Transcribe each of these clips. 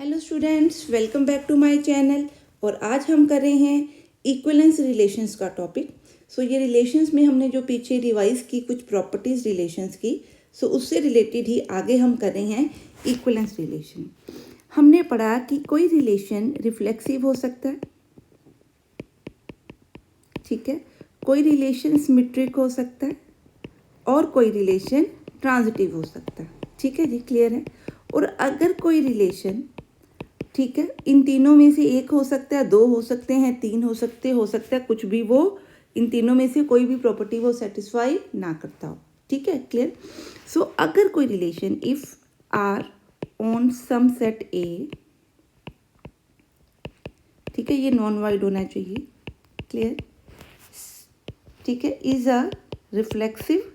Hello students, welcome back to my channel. और आज हम कर रहे हैं इक्विवेलेंस रिलेशंस का टॉपिक। ये रिलेशंस में हमने जो पीछे रिवाइज की कुछ प्रॉपर्टीज रिलेशंस की, उससे रिलेटेड ही आगे हम कर रहे हैं इक्विवेलेंस रिलेशन। हमने पढ़ा कि कोई रिलेशन रिफ्लेक्सिव हो सकता है, ठीक है, कोई रिलेशन सिमेट्रिक हो सकता है और कोई रिलेशन ट्रांजिटिव हो सकता है, ठीक है जी, क्लियर है। और अगर कोई रिलेशन, ठीक है, इन तीनों में से एक हो सकता है, दो हो सकते हैं, तीन हो सकता है कुछ भी, वो इन तीनों में से कोई भी प्रॉपर्टी वो सेटिस्फाई ना करता हो, ठीक है, क्लियर। अगर कोई relation if R on some set A, ठीक है, ये नॉन वाइड होना चाहिए, क्लियर, ठीक है, is a reflexive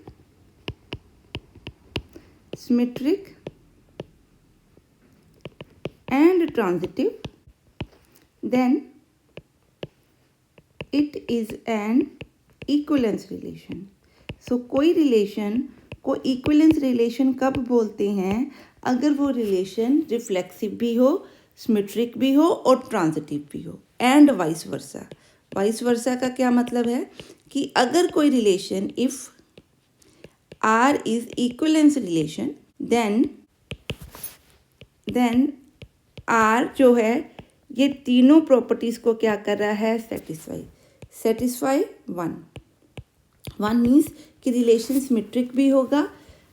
symmetric and transitive, then it is an equivalence relation. कोई रिलेशन को इक्विवेलेंस रिलेशन कब बोलते हैं? अगर वो रिलेशन रिफ्लेक्सिव भी हो, सिमेट्रिक भी हो और ट्रांजिटिव भी हो, and vice versa. Vice versa का क्या मतलब है कि अगर कोई relation if R is equivalence relation, then R जो है ये तीनों प्रॉपर्टीज को क्या कर रहा है? सेटिस्फाई वन मीन्स कि रिलेशन सिमेट्रिक भी होगा,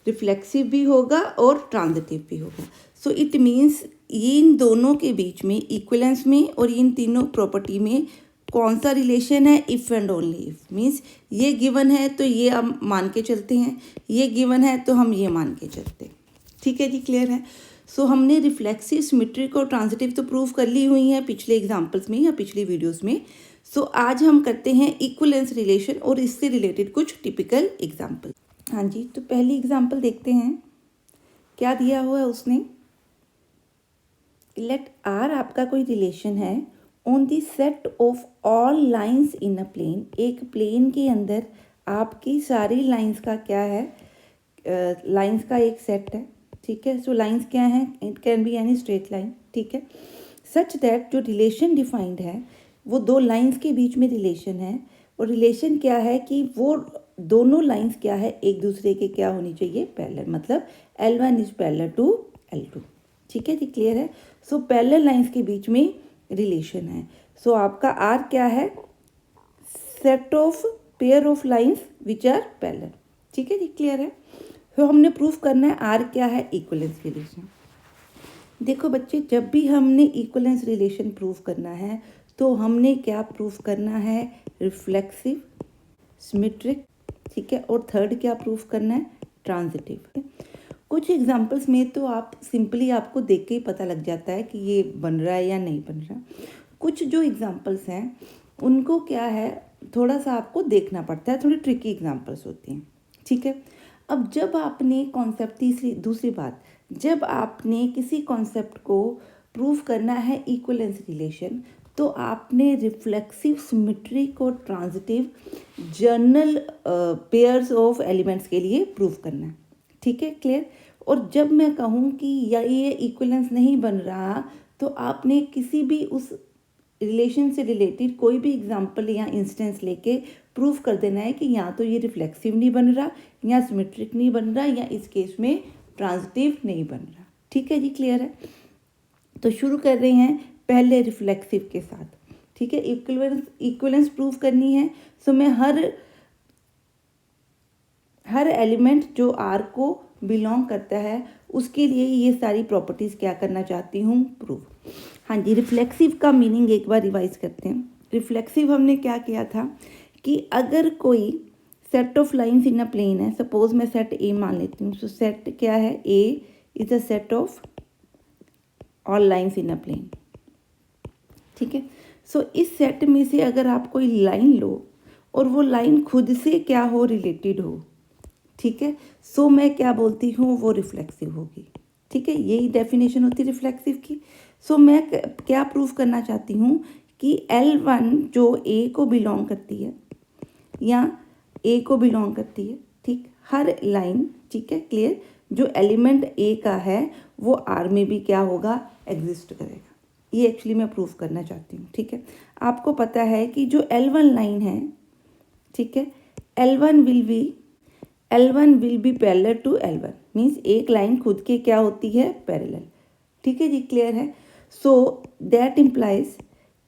रिफ्लेक्सिव भी होगा और ट्रांजिटिव भी होगा। इट मीन्स इन दोनों के बीच में, इक्विवेलेंस में और इन तीनों प्रॉपर्टी में कौन सा रिलेशन है? If and only if. Means ये गिवन है तो ये हम मान के चलते हैं, ये गिवन है तो हम ये मान के चलते हैं, ठीक है जी, क्लियर है। हमने रिफ्लेक्सिव, सिमेट्रिक और ट्रांजिटिव तो प्रूव कर ली हुई हैं पिछले एग्जाम्पल्स में या पिछली वीडियोस में। आज हम करते हैं इक्विवेलेंस रिलेशन और इससे रिलेटेड कुछ टिपिकल एग्जाम्पल। हाँ जी, तो पहली एग्जाम्पल देखते हैं, क्या दिया हुआ है उसने। लेट आर आपका कोई रिलेशन है on the set of all lines in a plane. एक प्लेन के अंदर आपकी सारी लाइंस का क्या है? लाइंस का एक सेट है, ठीक है। लाइंस क्या है? It can be any straight line, ठीक है। सच दैट जो रिलेशन डिफाइंड है वो दो लाइंस के बीच में रिलेशन है, और रिलेशन क्या है कि वो दोनों लाइंस क्या है, एक दूसरे के क्या होनी चाहिए? पैरेलल, मतलब L1 is parallel to L2, ठीक है जी, क्लियर है। पैरेलल लाइंस के बीच में रिलेशन है। आपका R क्या है? Set of pair of lines which are parallel, ठीक है जी, क्लियर है। हमने प्रूफ करना है आर क्या है? Equivalence relation. देखो बच्चे, जब भी हमने इक्विवेलेंस रिलेशन प्रूफ करना है तो हमने क्या प्रूफ करना है? रिफ्लेक्सिव, सिमेट्रिक, ठीक है, और थर्ड क्या प्रूफ करना है? ट्रांजिटिव। कुछ एग्जांपल्स में तो आप सिंपली आपको देख के ही पता लग जाता है कि ये बन रहा है या नहीं बन रहा। कुछ जो एग्जांपल्स हैं उनको क्या है, थोड़ा सा आपको देखना पड़ता है, थोड़ी ट्रिकी एग्जांपल्स होती हैं, ठीक है। अब जब आपने कॉन्सेप्ट, दूसरी बात, जब आपने किसी कॉन्सेप्ट को प्रूव करना है इक्विवेलेंस रिलेशन, तो आपने रिफ्लेक्सिव, सिमेट्रिक और transitive general pairs of elements के लिए प्रूव करना है, ठीक है, क्लियर। और जब मैं कहूँ कि या ये इक्विवेलेंस नहीं बन रहा, तो आपने किसी भी उस रिलेशन से रिलेटेड कोई भी एग्जांपल या इंस्टेंस लेके प्रूफ कर देना है कि या तो ये रिफ्लेक्सिव नहीं बन रहा, या सिमेट्रिक नहीं बन रहा, या इस केस में ट्रांजिटिव नहीं बन रहा, ठीक है जी, क्लियर है। तो शुरू कर रहे हैं पहले रिफ्लेक्सिव के साथ, ठीक है। इक्विवेलेंस प्रूफ करनी है, मैं हर एलिमेंट जो आर को बिलोंग करता है उसके लिए ये सारी प्रॉपर्टीज़ क्या करना चाहती हूँ? प्रूफ। हाँ जी, रिफ्लेक्सिव का मीनिंग एक बार रिवाइज करते हैं। रिफ्लेक्सिव हमने क्या किया था कि अगर कोई set of lines in a plane है, सपोज मैं सेट ए मान लेती हूँ, सेट क्या है? A is a set of all lines in a plane, ठीक है। इस सेट में से अगर आप कोई लाइन लो और वो लाइन खुद से क्या हो? रिलेटेड हो, ठीक है। मैं क्या बोलती हूँ? वो रिफ्लेक्सिव होगी, ठीक है। यही डेफिनेशन होती है रिफ्लेक्सिव की। मैं क्या प्रूफ करना चाहती हूँ कि L1 जो A को बिलोंग करती है या A को बिलोंग करती है, ठीक, हर लाइन, ठीक है, क्लियर, जो एलिमेंट ए का है वो आर में भी क्या होगा, एग्जिस्ट करेगा। ये एक्चुअली मैं प्रूफ करना चाहती हूँ। ठीक है, आपको पता है कि जो L1 लाइन है, ठीक है, L1 will be parallel to L1, means एक लाइन खुद के क्या होती है, पैरेलल। ठीक है जी, क्लियर है। सो दैट इम्प्लाइज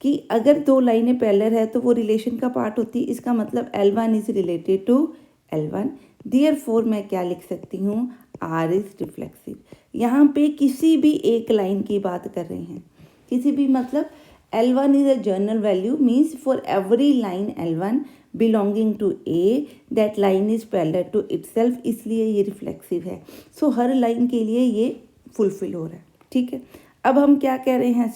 कि अगर दो लाइनें पैरेलल है तो वो रिलेशन का पार्ट होती है। इसका मतलब L1 is related to L1, therefore मैं क्या लिख सकती हूँ, R इज रिफ्लेक्सिव। यहाँ पे किसी भी एक लाइन की बात कर रहे हैं, किसी भी, मतलब L1 is a general value, means for every line L1 belonging to A that line is parallel to itself, इसलिए ये रिफ्लेक्सिव है। सो हर लाइन के लिए ये फुलफिल हो रहा है। ठीक है, अब हम क्या कह रहे हैं,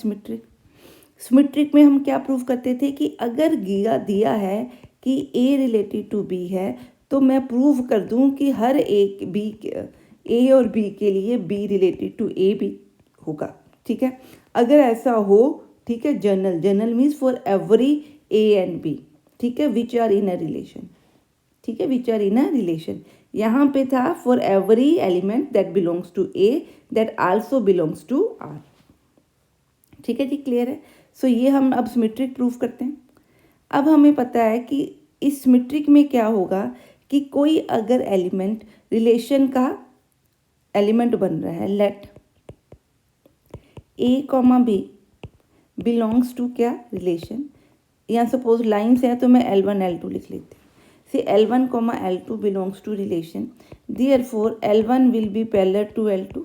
सिमेट्रिक में हम क्या प्रूव करते थे कि अगर दिया है कि ए रिलेटेड टू बी है तो मैं प्रूव कर दूं कि हर एक बी, ए और बी के लिए बी रिलेटेड टू ए भी होगा। ठीक है, अगर ऐसा हो, ठीक है, general means for every A and B, ठीक है, which are in a relation. ठीक है, which are in a relation, यहाँ पे था for every element that belongs to A that also belongs to R. ठीक है जी, क्लियर है। सो ये हम अब सिमेट्रिक प्रूफ करते हैं। अब हमें पता है कि इस सिमेट्रिक में क्या होगा कि कोई अगर एलिमेंट रिलेशन का एलिमेंट बन रहा है, let A comma B belongs to क्या, रिलेशन। यहाँ सपोज लाइन्स है तो मैं L1 L2 लिख लेती हूँ। Say L1 comma L2 belongs to relation, therefore L1 will be parallel to L2।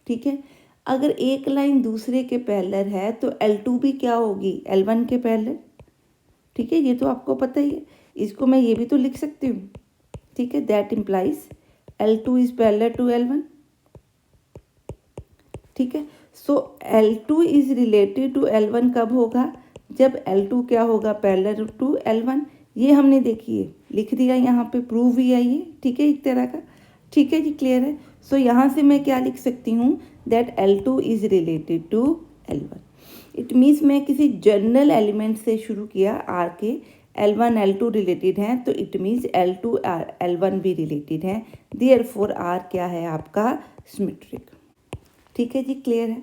ठीक है, अगर एक लाइन दूसरे के पैरेलल है तो L2 भी क्या होगी, L1 के पैरेलल। ठीक है, ये तो आपको पता ही है, इसको मैं ये भी तो लिख सकती हूँ। ठीक है, that implies L2 is parallel to L1। ठीक है, सो L2 is related to L1 कब होगा, जब L2 क्या होगा, पैरेलल टू L1। ये हमने देखिए लिख दिया, यहाँ पे प्रूव भी है ये। ठीक है, एक तरह का। ठीक है जी, क्लियर है। सो यहाँ से मैं क्या लिख सकती हूँ, that L2 is related to L1। It means मैं किसी जनरल एलिमेंट से शुरू किया, आर के L1 L2 रिलेटेड हैं तो इट मीन्स L2 L1 भी रिलेटेड हैं, देयरफॉर आर क्या है आपका, सिमेट्रिक। ठीक है जी, क्लियर है।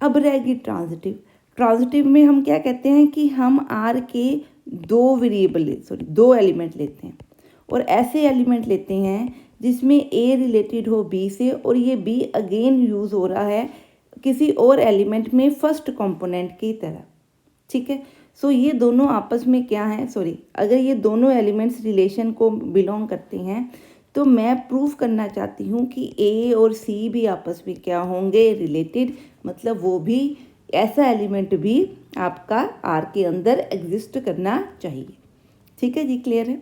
अब रहेगी ट्रांजिटिव। ट्रांजिटिव में हम क्या कहते हैं कि हम आर के दो एलिमेंट लेते हैं और ऐसे एलिमेंट लेते हैं जिसमें ए रिलेटेड हो बी से और ये बी अगेन यूज़ हो रहा है किसी और एलिमेंट में फर्स्ट कंपोनेंट की तरह। ठीक है, सो ये दोनों आपस में क्या है, अगर ये दोनों एलिमेंट्स रिलेशन को बिलोंग करते हैं तो मैं प्रूफ करना चाहती हूँ कि ए और सी भी आपस में क्या होंगे, रिलेटेड, मतलब वो भी ऐसा एलिमेंट भी आपका आर के अंदर एग्जिस्ट करना चाहिए। ठीक है जी, क्लियर है।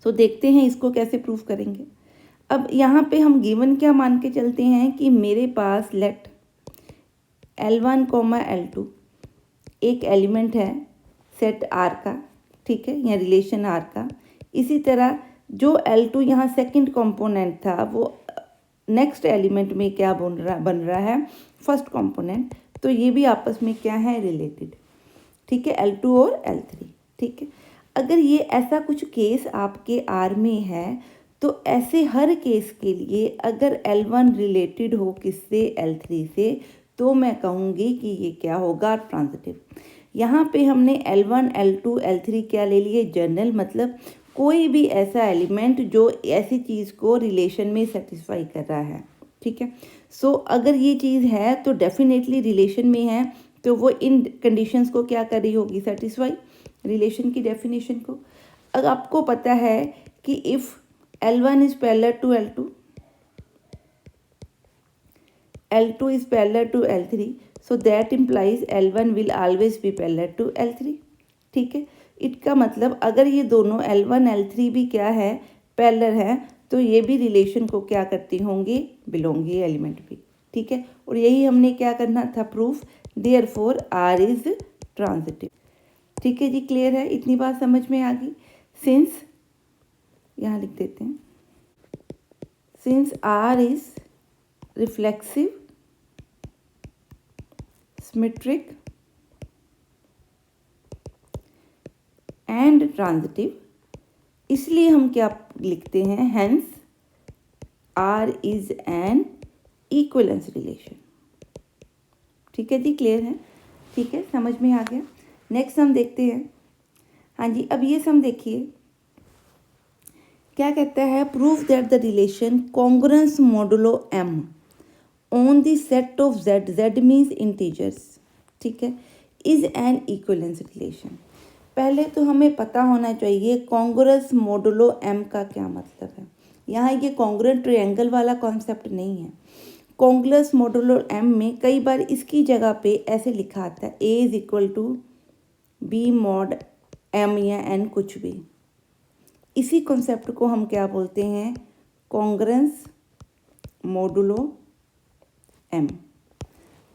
सो देखते हैं इसको कैसे प्रूफ करेंगे। अब यहाँ पे हम गिवन क्या मान के चलते हैं कि मेरे पास लेट L1 कॉमा L2 एक एलिमेंट है सेट आर का, ठीक है, या रिलेशन आर का। इसी तरह जो L2 यहाँ सेकंड कंपोनेंट था वो नेक्स्ट एलिमेंट में क्या बन रहा है, फर्स्ट कंपोनेंट, तो ये भी आपस में क्या है, रिलेटेड। ठीक है, L2 और L3। ठीक है, अगर ये ऐसा कुछ केस आपके आर में है तो ऐसे हर केस के लिए अगर L1 रिलेटेड हो किससे, L3 से, तो मैं कहूँगी कि ये क्या होगा, ट्रांजिटिव। यहाँ पे हमने L1 L2 L3 क्या ले लिए, जनरल, मतलब कोई भी ऐसा एलिमेंट जो ऐसी चीज़ को रिलेशन में सेटिस्फाई कर रहा है। ठीक है, सो अगर ये चीज़ है तो डेफिनेटली रिलेशन में है तो वो इन कंडीशंस को क्या कर रही होगी, सेटिस्फाई, रिलेशन की डेफिनेशन को। अगर आपको पता है कि if L1 is parallel to L2, L2 is parallel to L3, so that implies L1 will always be parallel to L3। ठीक है, इसका मतलब अगर ये दोनों L1 L3 भी क्या है, पैरेलल है, तो ये भी रिलेशन को क्या करती होंगी, बिलोंगी एलिमेंट भी। ठीक है, और यही हमने क्या करना था, proof, therefore R is transitive. ठीक है जी, क्लियर है, इतनी बात समझ में आ गई। सिंस, यहाँ लिख देते हैं, since R is reflexive, symmetric and transitive, इसलिए हम क्या लिखते हैं, hence R is an equivalence relation. ठीक है जी, क्लियर है? ठीक है, समझ में आ गया। नेक्स्ट हम देखते हैं। हाँ जी, अब ये सम देखिए क्या कहता है, prove that the relation congruence modulo m on the set of z means integers, ठीक है, इज एन इक्विवेलेंस रिलेशन। पहले तो हमें पता होना चाहिए कॉन्ग्रुएंस मोडुलो m का क्या मतलब है। यहाँ ये कॉन्ग्रुएंट ट्रायंगल वाला कॉन्सेप्ट नहीं है। कॉन्ग्रुएंस मोडुलो m में कई बार इसकी जगह पे ऐसे लिखा आता है a is equal to B mod m या n कुछ भी। इसी कॉन्सेप्ट को हम क्या बोलते हैं, कॉन्ग्रुएंस मोडुलो m।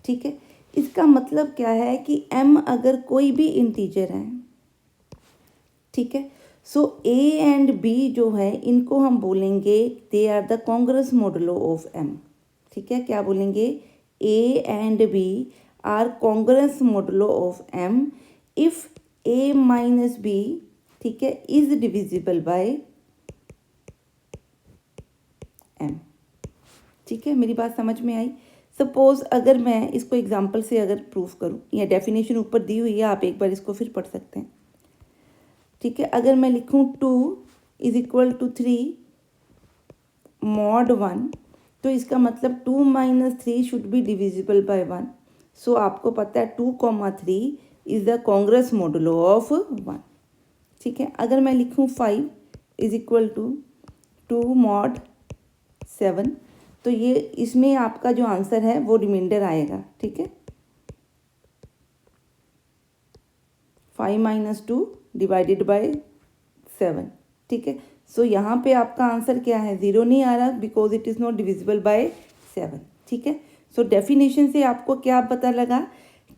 ठीक है, इसका मतलब क्या है कि m अगर कोई भी इंटीजर है, ठीक है, सो a एंड b जो है इनको हम बोलेंगे they are the congruence modulo of m। ठीक है, क्या बोलेंगे, a and b are congruence modulo of m if a minus b, ठीक है, इज डिविजिबल बाय m। ठीक है, मेरी बात समझ में आई। सपोज अगर मैं इसको एग्जांपल से अगर प्रूफ करूं, या डेफिनेशन ऊपर दी हुई है, आप एक बार इसको फिर पढ़ सकते हैं। ठीक है, अगर मैं लिखूं 2 इज इक्वल टू 3 मॉड 1, तो इसका मतलब 2 minus 3 should B divisible bye 1। सो आपको पता है 2,3 is the congruence modulo of 1। ठीक है, अगर मैं लिखूं 5 इज इक्वल टू 2 मॉड 7, तो ये इसमें आपका जो आंसर है वो रिमाइंडर आएगा। ठीक है, 5 माइनस 2 डिवाइडेड बाय 7। ठीक है, सो यहाँ पे आपका आंसर क्या है, 0 नहीं आ रहा because it is not divisible by 7। ठीक है, सो डेफिनेशन से आपको क्या पता लगा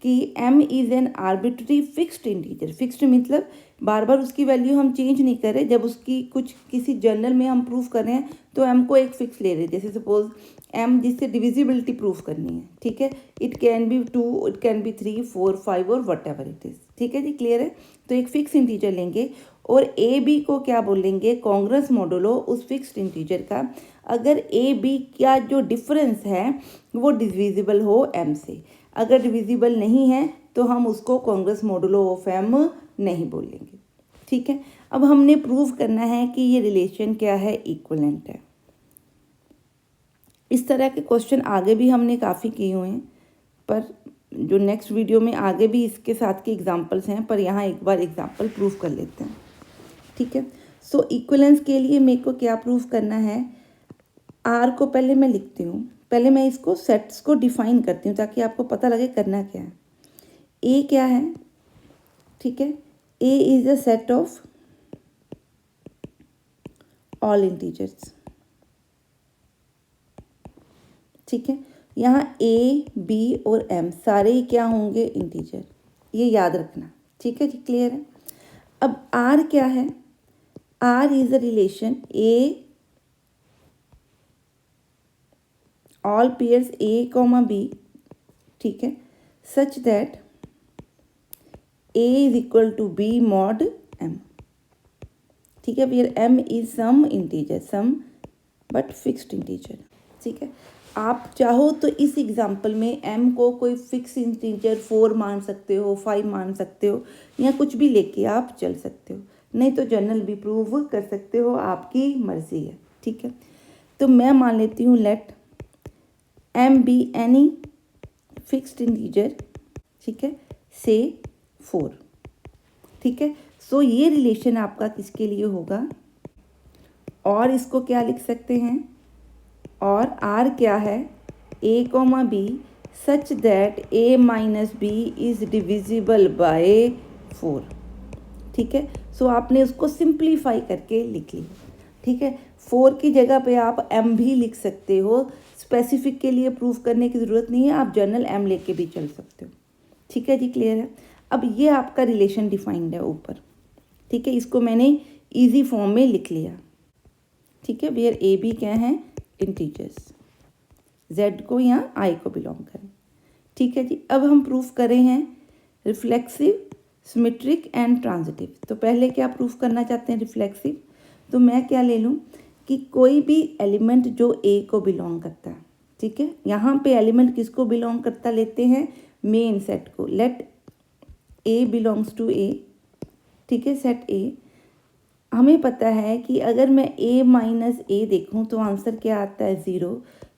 कि m is an arbitrary fixed integer. Fixed मतलब बार बार उसकी वैल्यू हम चेंज नहीं कर रहे। जब उसकी कुछ किसी जर्नल में हम प्रूफ कर रहे हैं तो m को एक फिक्स ले रहे हैं। जैसे सपोज m जिससे डिविजिबिलिटी प्रूफ करनी है, ठीक है, it can B 2, it can B 3, 4, 5 और वट एवर इट इज़। ठीक है जी, क्लियर है? तो एक फिक्स इंटीजर लेंगे और ए बी को क्या बोलेंगे, कॉन्ग्रुएंस मोडुलो उस फिक्स्ड इंटीजर का, अगर ए बी का जो डिफरेंस है वो डिविजिबल हो m से। अगर डिविजिबल नहीं है तो हम उसको कॉन्ग्रुएंस मोडुलो ऑफ m नहीं बोलेंगे। ठीक है, अब हमने प्रूव करना है कि ये रिलेशन क्या है, इक्विवेलेंट है। इस तरह के क्वेश्चन आगे भी हमने काफ़ी किए हुए हैं, पर जो नेक्स्ट वीडियो में आगे भी इसके साथ के एग्जांपल्स हैं, पर यहाँ एक बार एग्जांपल प्रूफ कर लेते हैं। ठीक है, सो इक्विवेलेंस के लिए मेरे को क्या प्रूफ करना है, आर को पहले मैं लिखती हूँ, पहले मैं इसको सेट्स को डिफाइन करती हूँ ताकि आपको पता लगे करना क्या है। ए क्या है, ठीक है, A is a set of all integers. ठीक है, यहाँ ए बी और एम सारे ही क्या होंगे, इंटीजर, ये याद रखना। ठीक है जी, क्लियर है? अब आर क्या है, R is a relation a all pairs A comma B, ठीक है, such that A is equal to B mod M. ठीक है, where M is some integer, some but fixed integer. ठीक है, आप चाहो तो इस एग्जाम्पल में m को कोई फिक्स इंटीजर 4 मान सकते हो, 5 मान सकते हो, या कुछ भी लेके आप चल सकते हो, नहीं तो जनरल भी प्रूव कर सकते हो, आपकी मर्जी है। ठीक है, तो मैं मान लेती हूँ let m be any fixed integer, ठीक है, से 4। ठीक है, सो ये रिलेशन आपका किसके लिए होगा, और इसको क्या लिख सकते हैं, और आर क्या है, A comma B such that A minus B is divisible by 4। ठीक है, सो आपने उसको सिंप्लीफाई करके लिख लिया। ठीक है, 4 की जगह पे आप m भी लिख सकते हो, स्पेसिफिक के लिए प्रूफ करने की ज़रूरत नहीं है, आप जनरल m लेके भी चल सकते हो। ठीक है जी, क्लियर है? अब ये आपका रिलेशन डिफाइंड है ऊपर। ठीक है, इसको मैंने ईजी फॉर्म में लिख लिया। ठीक है, वेयर ए बी क्या है, इंटीजर्स, z को या i को बिलोंग करें। ठीक है जी, अब हम प्रूफ करें हैं रिफ्लेक्सिव, सिमेट्रिक एंड ट्रांजिटिव। तो पहले क्या प्रूफ करना चाहते हैं, रिफ्लेक्सिव। तो मैं क्या ले लूँ कि कोई भी एलिमेंट जो ए को बिलोंग करता है, ठीक है, यहाँ पे एलिमेंट किसको बिलोंग करता लेते हैं, मेन सेट को। Late A belongs to A, ठीक है, सेट ए। हमें पता है कि अगर मैं a माइनस ए देखूँ तो आंसर क्या आता है, 0।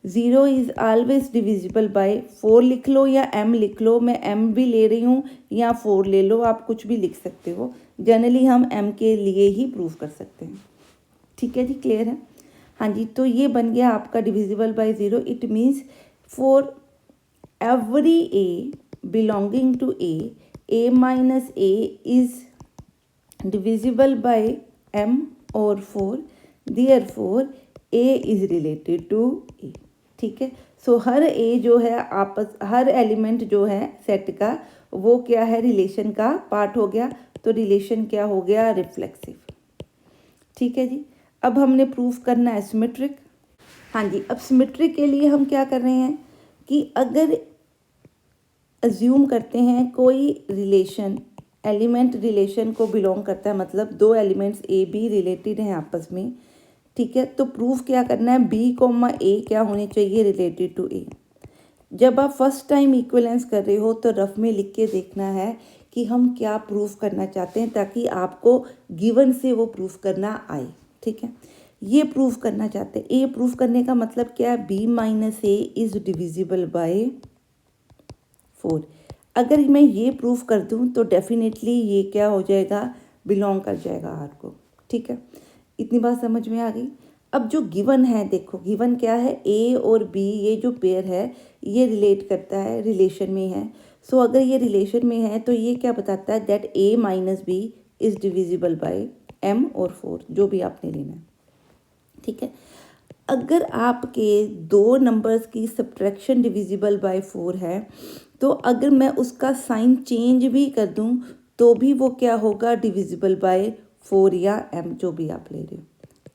0 इज़ ऑलवेज डिविजिबल बाय 4 लिख लो या m लिख लो, मैं m भी ले रही हूँ या 4 ले लो, आप कुछ भी लिख सकते हो। जनरली हम m के लिए ही प्रूव कर सकते हैं, ठीक है जी, क्लियर है। हाँ जी, तो ये बन गया आपका divisible by 0। It means for every a belonging to a minus A is divisible by m or 4, therefore a is related to a, ठीक है। सो हर a जो है हर एलिमेंट जो है सेट का वो क्या है, रिलेशन का पार्ट हो गया। तो रिलेशन क्या हो गया, रिफ्लेक्सिव, ठीक है जी। अब हमने प्रूफ करना है सिमेट्रिक। हाँ जी, अब सिमेट्रिक के लिए हम क्या कर रहे हैं कि अगर अज्यूम करते हैं कोई रिलेशन एलिमेंट रिलेशन को बिलोंग करता है, मतलब दो एलिमेंट्स ए बी रिलेटेड हैं आपस में, ठीक है, तो प्रूफ क्या करना है, बी कॉमा ए क्या होने चाहिए, रिलेटेड टू ए। जब आप फर्स्ट टाइम इक्विवेलेंस कर रहे हो तो रफ में लिख के देखना है कि हम क्या प्रूफ करना चाहते हैं, ताकि आपको गिवन से वो प्रूफ करना आए, ठीक है। ये प्रूफ करना चाहते हैं, ए प्रूफ करने का मतलब क्या है, B minus A is divisible by 4। अगर मैं ये प्रूफ कर दूं तो डेफिनेटली ये क्या हो जाएगा, बिलोंग कर जाएगा आर को, ठीक है। इतनी बात समझ में आ गई। अब जो गिवन है, देखो गिवन क्या है, ए और बी ये जो पेयर है ये रिलेट करता है, रिलेशन में है। सो अगर ये रिलेशन में है तो ये क्या बताता है, that A minus B is divisible by M और 4, जो भी आपने लेना है, ठीक है। अगर आपके दो नंबर्स की सब्ट्रैक्शन डिविजिबल बाय 4 है, तो अगर मैं उसका साइन चेंज भी कर दूं तो भी वो क्या होगा, डिविजिबल बाय 4 या m, जो भी आप ले रहे हो,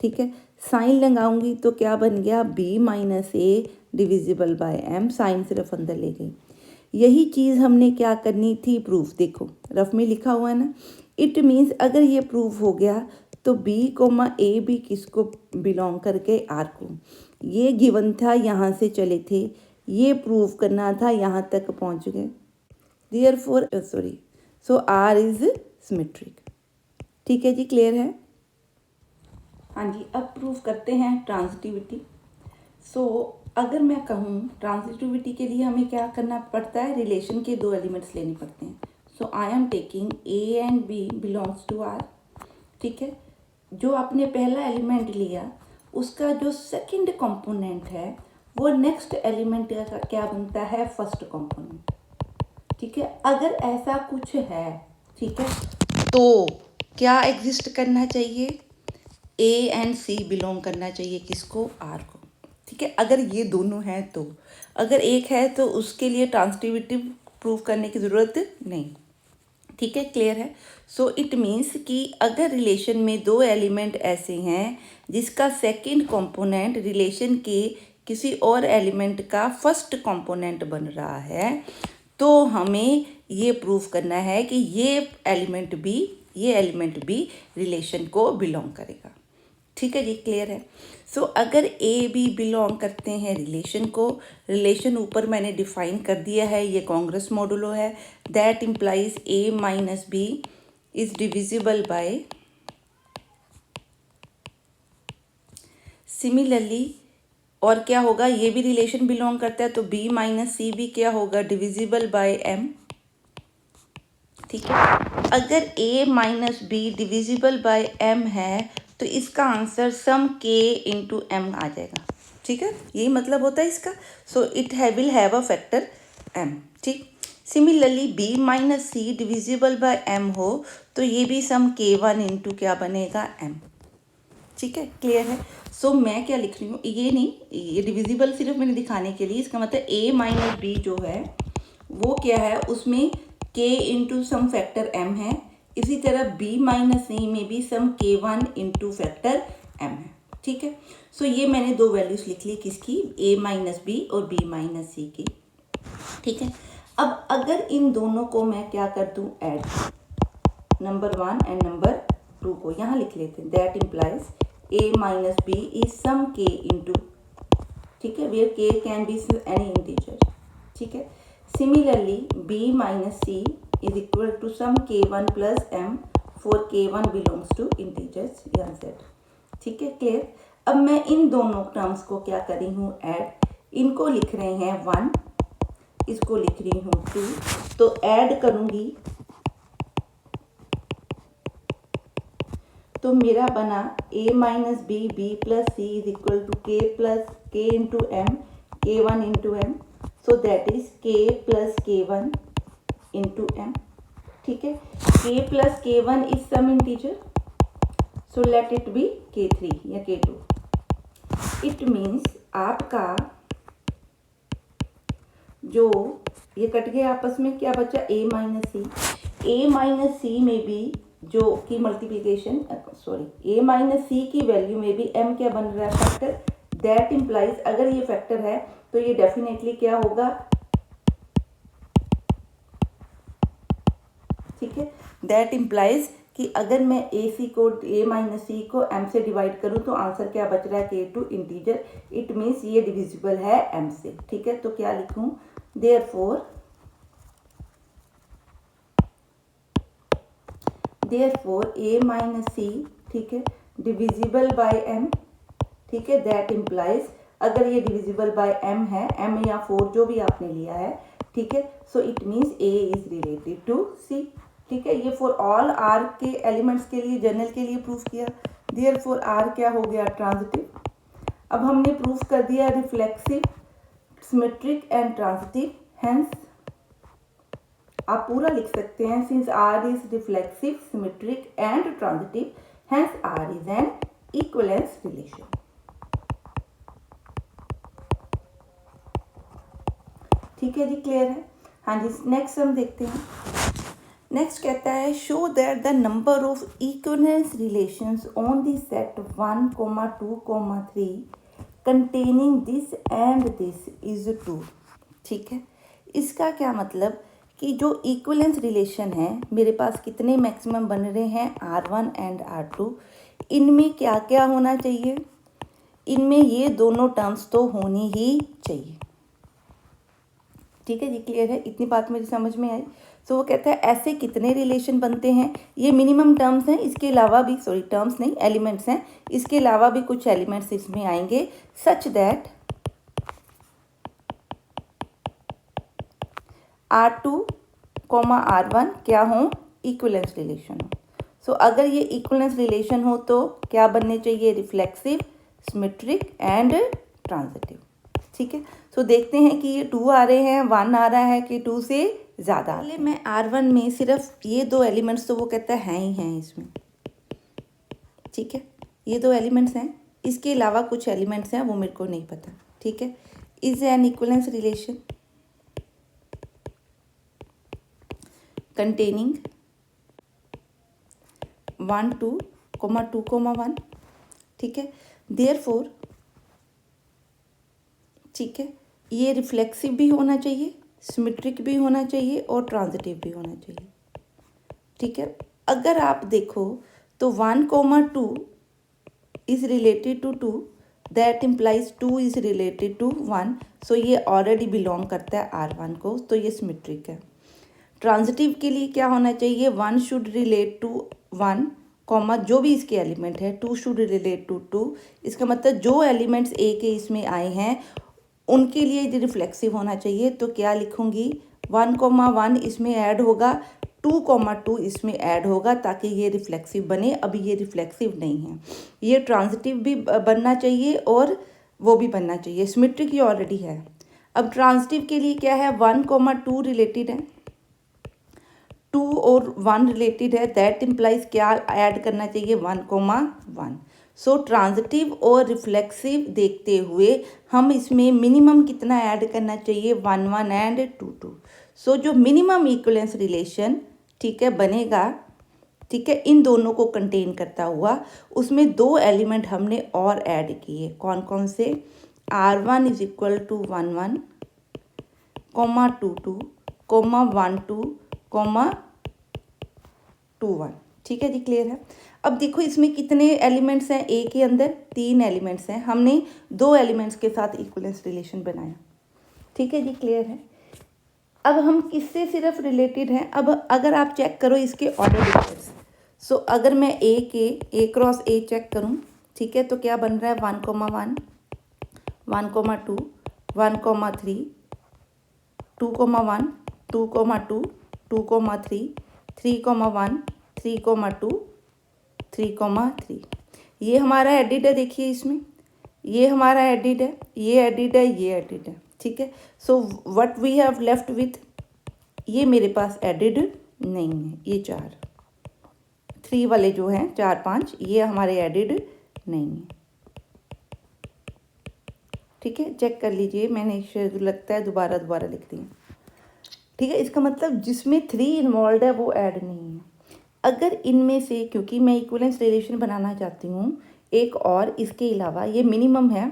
ठीक है। साइन लगाऊंगी तो क्या बन गया, b minus A divisible by m, sign सिर्फ अंदर ले गई। यही चीज़ हमने क्या करनी थी, प्रूफ। देखो रफ में लिखा हुआ है ना, इट मीन्स अगर ये प्रूफ हो गया तो b कोमा ए भी किसको बिलोंग करके, r को। ये गिवन था, यहाँ से चले थे, ये प्रूव करना था, यहाँ तक पहुँच गए। Therefore so R is symmetric, ठीक है जी, क्लियर है। हाँ जी, अब प्रूव करते हैं ट्रांजिटिविटी। सो अगर मैं कहूँ ट्रांजिटिविटी के लिए हमें क्या करना पड़ता है, रिलेशन के दो एलिमेंट्स लेने पड़ते हैं। So I am taking A and B belongs to R, ठीक है। जो आपने पहला एलिमेंट लिया उसका जो सेकंड कंपोनेंट है वो नेक्स्ट एलिमेंट का क्या बनता है, फर्स्ट कंपोनेंट, ठीक है। अगर ऐसा कुछ है, ठीक है, तो क्या एग्जिस्ट करना चाहिए, ए एंड सी बिलोंग करना चाहिए किसको, आर को, ठीक है। अगर ये दोनों हैं तो, अगर एक है तो उसके लिए ट्रांजिटिविटी प्रूव करने की ज़रूरत नहीं, ठीक है, क्लियर है। सो इट मीन्स कि अगर रिलेशन में दो एलिमेंट ऐसे हैं जिसका सेकंड कंपोनेंट रिलेशन के किसी और एलिमेंट का फर्स्ट कंपोनेंट बन रहा है, तो हमें ये प्रूफ करना है कि ये एलिमेंट भी रिलेशन को बिलोंग करेगा, ठीक है जी, क्लियर है। सो अगर ए बी बिलोंग करते हैं रिलेशन को, रिलेशन ऊपर मैंने डिफाइन कर दिया है, ये कॉन्ग्रेस मॉडुलो है, that implies A minus B is divisible by, similarly और क्या होगा, ये भी रिलेशन बिलोंग करता है तो बी माइनस सी भी क्या होगा, डिविजिबल बाय एम, ठीक है। अगर a minus B divisible by m है तो इसका answer some k into M आ जाएगा, ठीक है, यही मतलब होता है इसका। So it will have a factor m, ठीक। Similarly b minus C divisible by m हो तो ये भी सम k1 इंटू क्या बनेगा, m, ठीक है, क्लियर है। सो मैं क्या लिख रही हूँ, ये नहीं, ये डिविजिबल सिर्फ मैंने दिखाने के लिए, इसका मतलब a माइनस बी जो है वो क्या है, उसमें k into some factor m है, इसी तरह b माइनस सी में भी सम k1 इंटू फैक्टर m है, ठीक है। सो ये मैंने दो वैल्यूज लिख ली, किसकी, a माइनस बी और b माइनस सी की, ठीक है। अब अगर इन दोनों को मैं क्या कर दूं, ऐड, नंबर 1 एंड नंबर 2 को यहाँ लिख लेते हैं, that implies a minus b is some k into, ठीक है, where k can be any integer, ठीक है. Similarly b minus c is equal to some k1 plus m for k1 belongs to integers या z, ठीक है, clear. अब मैं इन दोनों टर्म्स को क्या कर रही हूँ, ऐड. इनको लिख रहे हैं 1, इसको लिख रही हूँ 2, तो ऐड करूँगी तो मेरा बना a minus B B plus C is equal to K plus K into M, K one into M, so that is K plus K one into M, ठीक है. K plus K one is some integer, so let it be K three या K to. It means आपका जो ये cut गया आपस में, क्या बचा, a minus C. a minus C में भी जो की multiplication, sorry, a minus C की वैल्यू में भी m क्या बन रहा है, फैक्टर. दैट इम्प्लाइज अगर ये फैक्टर है तो ये डेफिनेटली क्या होगा, ठीक है. दैट इम्प्लाइज कि अगर मैं a माइनस सी को m से डिवाइड करूं तो आंसर क्या बच रहा है, k2 इंटीजर. इट मीन्स ये डिविजिबल है m से, ठीक है. तो क्या लिखूं, देयरफॉर a माइनस सी, ठीक है, डिविजिबल बाय m, ठीक है. दैट इम्प्लाइज अगर ये डिविजिबल बाय m है, m या 4 जो भी आपने लिया है, ठीक है, so it means a is related to c, ठीक है. ये फॉर ऑल r के एलिमेंट्स के लिए, जनरल के लिए प्रूफ किया. देयरफॉर r क्या हो गया, ट्रांजिटिव. अब हमने प्रूफ कर दिया reflexive, symmetric and transitive. Hence आप पूरा लिख सकते हैं, since r is reflexive, symmetric and transitive, hence r is an equivalence relation. ठीक है जी, क्लियर है. हाँ जी, नेक्स्ट हम देखते हैं. नेक्स्ट कहता है show that the number of equivalence relations on the set 1, 2, 3 containing this and this is 2, ठीक है. इसका क्या मतलब कि जो इक्विवेलेंस रिलेशन है, मेरे पास कितने मैक्सिमम बन रहे हैं, R1 एंड R2. इनमें क्या क्या होना चाहिए, इनमें ये दोनों टर्म्स तो होनी ही चाहिए, ठीक है जी, क्लियर है. इतनी बात मेरी समझ में आई. तो वो कहता है ऐसे कितने रिलेशन बनते हैं, ये मिनिमम टर्म्स हैं, इसके अलावा भी, सॉरी टर्म्स नहीं, एलिमेंट्स हैं, इसके अलावा भी कुछ एलिमेंट्स इसमें आएंगे, सच दैट R2, R1 क्या हो, इक्विवेलेंस रिलेशन हो. सो अगर ये इक्विवेलेंस रिलेशन हो तो क्या बनने चाहिए, रिफ्लेक्सिव, सिमेट्रिक एंड ट्रांजिटिव, ठीक है. सो देखते हैं कि ये 2 आ रहे हैं, 1 आ रहा है कि 2 से ज़्यादा. पहले मैं R1 में सिर्फ ये 2 एलिमेंट्स तो वो कहता है ही हैं इसमें, ठीक है. ये 2 एलिमेंट्स हैं, इसके अलावा कुछ एलिमेंट्स हैं वो मेरे को नहीं पता, ठीक है. Is an equivalence relation containing 1, 2, 2, 1, ठीक है. देयरफॉर, ठीक है, ये रिफ्लेक्सिव भी होना चाहिए, सिमेट्रिक भी होना चाहिए और ट्रांजिटिव भी होना चाहिए, ठीक है. अगर आप देखो तो 1, 2 is related to 2, that implies 2 is related to 1, सो ये ऑलरेडी बिलोंग करता है R1 को, तो ये सिमेट्रिक है. ट्रांजिटिव के लिए क्या होना चाहिए, 1 शुड रिलेट टू 1, कॉमा जो भी इसके एलिमेंट है, 2 शुड रिलेट टू 2. इसका मतलब जो एलिमेंट्स ए के इसमें आए हैं उनके लिए ये रिफ्लेक्सिव होना चाहिए. तो क्या लिखूंगी, 1, 1 इसमें ऐड होगा, 2, 2 इसमें ऐड होगा ताकि ये रिफ्लेक्सिव बने. अभी ये रिफ्लेक्सिव नहीं है, ये ट्रांजिटिव भी बनना चाहिए और वो भी बनना चाहिए. सिमेट्रिक ये ऑलरेडी है. अब ट्रांजिटिव के लिए क्या है, 1, 2 रिलेटेड है, 2 और 1 रिलेटेड है, दैट इम्प्लाइज क्या ऐड करना चाहिए, 1, 1. सो ट्रांजिटिव और रिफ्लेक्सिव देखते हुए हम इसमें मिनिमम कितना ऐड करना चाहिए, 1, 1 एंड 2, 2. सो जो मिनिमम इक्विवेलेंस रिलेशन, ठीक है, बनेगा, ठीक है, इन दोनों को कंटेन करता हुआ, उसमें 2 एलिमेंट हमने और ऐड किए. कौन कौन से, R1 इज इक्वल टू 1, 1, 2, 2, 1, 2, 2, 1, ठीक है जी, क्लियर है। अब देखो इसमें कितने एलिमेंट्स हैं, ए के अंदर 3 एलिमेंट्स हैं, हमने 2 एलिमेंट्स के साथ इक्विवेलेंस रिलेशन बनाया। ठीक है जी, क्लियर है। अब हम किससे सिर्फ रिलेटेड हैं, अब अगर आप चेक करो इसके ऑर्डर डिफरेंस। सो अगर मैं ए क्रॉस ए चेक करूं, ठीक है, तो क्या बन रहा है 1,1 1,2 1,3 2,1 2,2 2,3 3,1 3,2 3,3। ये हमारा एडिड है, देखिए इसमें ये हमारा एडिड है, ये एडिड है, ये एडिड है। ठीक है, so what we have left with, ये मेरे पास एडिड नहीं है, ये 4 3 वाले जो हैं 4 5 ये हमारे एडिड नहीं है। ठीक है, चेक कर लीजिए, मैंने शायद लगता है दोबारा लिख दी। ठीक है, इसका मतलब जिसमें 3 इन्वॉल्व है वो ऐड नहीं है। अगर इनमें से, क्योंकि मैं इक्विवेलेंस रिलेशन बनाना चाहती हूँ एक और इसके अलावा, ये मिनिमम है,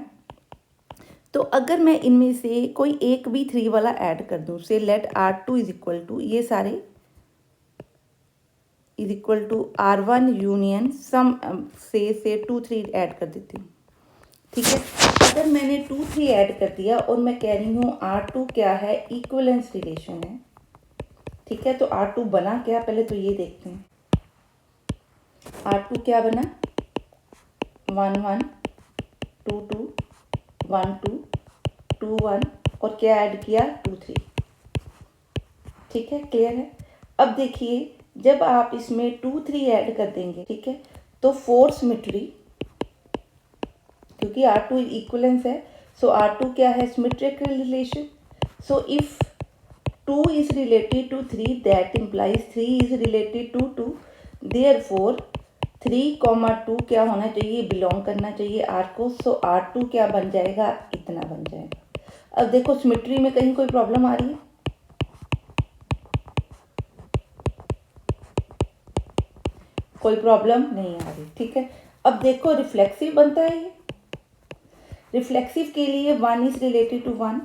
तो अगर मैं इनमें से कोई एक भी 3 वाला ऐड कर दूँ, से late R2 is equal to, ये सारे is equal to R1 union some से 2 3 ऐड कर देती हूँ। ठीक है, अगर मैंने 2 3 ऐड कर दिया और मैं कह रही हूँ R2 क्या है, इक्विवेलेंस रिलेशन है। ठीक है, तो R2 बना क्या, पहले तो ये देखते हैं। R2 क्या बना, 1 1 2 2 1 2 2 1 और क्या ऐड किया 2 3। ठीक है, क्लियर है। अब देखिए जब आप इसमें 2 3 ऐड कर देंगे, ठीक है, तो 4 सिमेट्री, क्योंकि R2 इक्विवेलेंस है, सो R2 क्या है, symmetrical relation. So if 2 is related to 3, that implies 3 is related to 2, therefore 3,2 क्या होना चाहिए, बिलोंग करना चाहिए R को। सो R2 क्या बन जाएगा, इतना बन जाएगा। अब देखो सिमेट्री में कहीं कोई प्रॉब्लम आ रही है, कोई प्रॉब्लम नहीं आ रही। ठीक है, अब देखो रिफ्लेक्सिव बनता है ये। रिफ्लेक्सिव के लिए 1 इज रिलेटेड टू 1,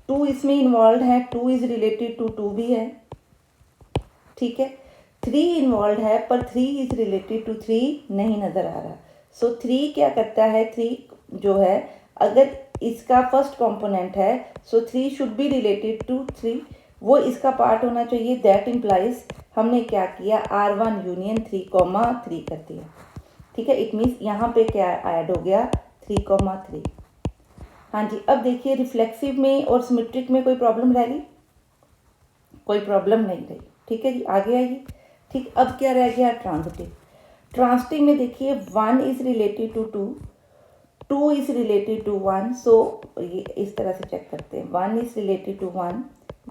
2 इसमें इन्वॉल्व है, 2 इज रिलेटेड टू 2 भी है। ठीक है, 3 इन्वॉल्व है पर 3 इज रिलेटेड टू 3 नहीं नज़र आ रहा। सो 3 क्या करता है, 3 जो है अगर इसका फर्स्ट कंपोनेंट है, सो 3 शुड बी रिलेटेड टू 3, वो इसका पार्ट होना चाहिए। दैट इम्प्लाइज हमने क्या किया, R1 यूनियन 3,3 कर दिया। ठीक है, इट मीन्स यहाँ पे क्या ऐड हो गया, 3,3। हाँ जी, अब देखिए रिफ्लेक्सिव में और सिमेट्रिक में कोई प्रॉब्लम रह गई, कोई प्रॉब्लम नहीं रही। ठीक है जी, आगे आइए। ठीक, अब क्या रह गया, ट्रांजिटिव। ट्रांजिटिव में देखिए 1 is related to 2, 2 is related to 1। सो ये इस तरह से चेक करते हैं, 1 is related to 1,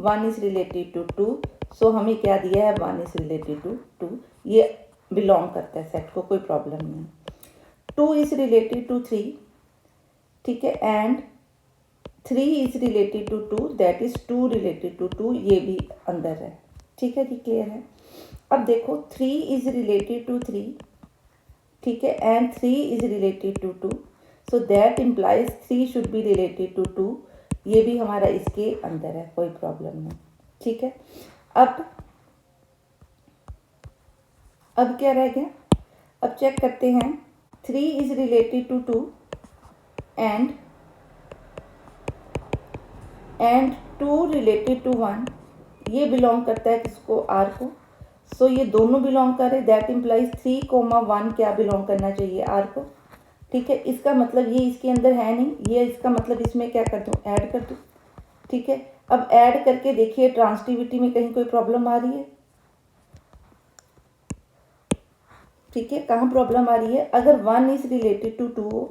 1 is related to 2। So हमें क्या दिया है, 1 इज रिलेटेड टू 2, ये बिलोंग करता है सेट को, कोई प्रॉब्लम नहीं। 2 इज रिलेटेड टू 3, ठीक है, and 3 is related to 2, that is 2 related to 2, ये भी अंदर है। ठीक है जी, क्लियर है। अब देखो 3 इज रिलेटेड टू 3, ठीक है, and 3 is related to 2, so that implies 3 should be related to 2, ये भी हमारा इसके अंदर है, कोई प्रॉब्लम नहीं। ठीक है, अब क्या रह गया, अब चेक करते हैं। 3 is related to 2 and 2 related to 1, ये बिलोंग करता है किसको, R को। सो ये दोनों बिलोंग करे, दैट इम्प्लाइज 3,1 क्या बिलोंग करना चाहिए, R को। ठीक है, इसका मतलब ये इसके अंदर है नहीं, ये इसका मतलब इसमें क्या कर दूँ, ऐड कर दूँ। ठीक है, अब ऐड करके देखिए ट्रांजिटिविटी में कहीं कोई प्रॉब्लम आ रही है। ठीक है, कहाँ प्रॉब्लम आ रही है, अगर 1 is related to 2,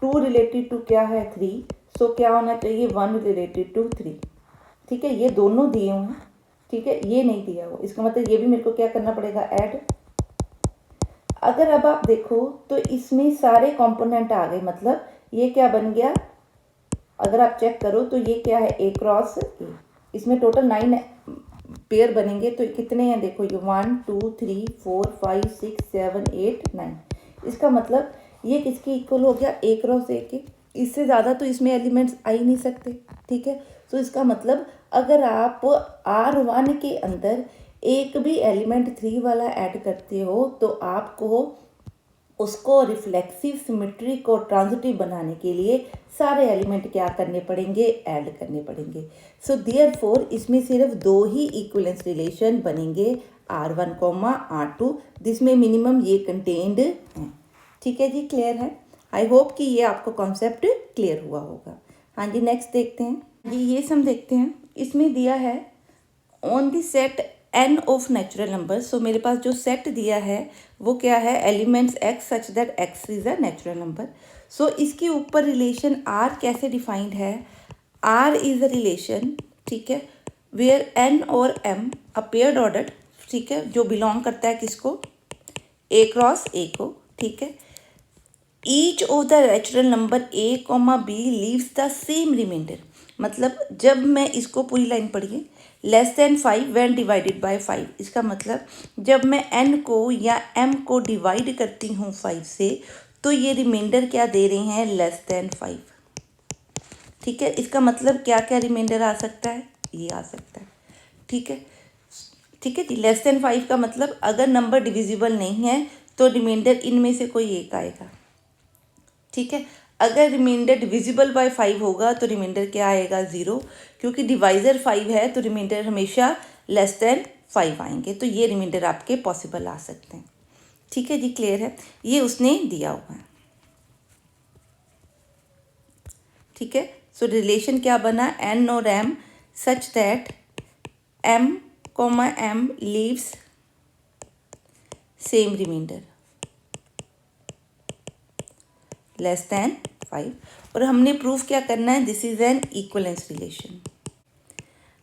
2 related to क्या है 3, सो क्या होना चाहिए 1 रिलेटेड टू 3। ठीक है, ये दोनों दिए हुए हैं, ठीक है, ये नहीं दिया हुआ, इसका मतलब ये भी मेरे को क्या करना पड़ेगा, ऐड। अगर अब आप देखो तो इसमें सारे कंपोनेंट आ गए, मतलब ये क्या बन गया, अगर आप चेक करो तो ये क्या है, A क्रॉस A, इसमें टोटल 9 पेयर बनेंगे, तो कितने हैं देखो, ये 1 2 3 4 5 6 7 8 9, इसका मतलब ये किसके इक्वल हो गया, A क्रॉस A के। इससे ज़्यादा तो इसमें एलिमेंट्स आ ही नहीं सकते। ठीक है, तो इसका मतलब अगर आप R1 के अंदर एक भी एलिमेंट 3 वाला ऐड करते हो तो आपको उसको रिफ्लेक्सिव सिमेट्री को ट्रांजिटिव बनाने के लिए सारे एलिमेंट क्या करने पड़ेंगे, ऐड करने पड़ेंगे। सो देयरफॉर इसमें सिर्फ 2 ही इक्विवेलेंस रिलेशन बनेंगे, R1 R2, जिसमें मिनिमम ये कंटेन्ड हैं। ठीक है जी, क्लियर है। आई होप कि ये आपको कॉन्सेप्ट क्लियर हुआ होगा। हाँ जी, नेक्स्ट देखते हैं जी, ये सम देखते हैं। इसमें दिया है on the set n of natural number. So मेरे पास जो सेट दिया है वो क्या है, elements x such that x is a natural number. So इसके ऊपर रिलेशन r कैसे डिफाइंड है, r इज अ रिलेशन, ठीक है, वेयर n और m अ पेयर्ड ऑर्डर, ठीक है, जो बिलोंग करता है किसको, a क्रॉस a को, ठीक है। Each of the natural number a comma b leaves the same remainder. मतलब जब मैं इसको पूरी लाइन पढ़िए, less than 5 when divided by 5, इसका मतलब जब मैं n को या m को डिवाइड करती हूँ 5 से तो ये रिमाइंडर क्या दे रहे हैं, लेस देन 5। ठीक है, इसका मतलब क्या क्या रिमाइंडर आ सकता है, ये आ सकता है। ठीक है, ठीक है जी, लेस देन 5 का मतलब अगर नंबर डिविजिबल नहीं है तो रिमाइंडर इनमें से कोई एक आएगा। ठीक है, अगर रिमाइंडर डिविजिबल बाय 5 होगा तो रिमाइंडर क्या आएगा, 0, क्योंकि डिवाइजर 5 है तो रिमाइंडर हमेशा लेस देन 5 आएंगे। तो ये रिमाइंडर आपके पॉसिबल आ सकते हैं। ठीक है जी, क्लियर है, ये उसने दिया हुआ है। ठीक है, सो रिलेशन क्या बना, n और m such that m comma m leaves same remainder less than 5। और हमने प्रूफ क्या करना है, this is an equivalence relation.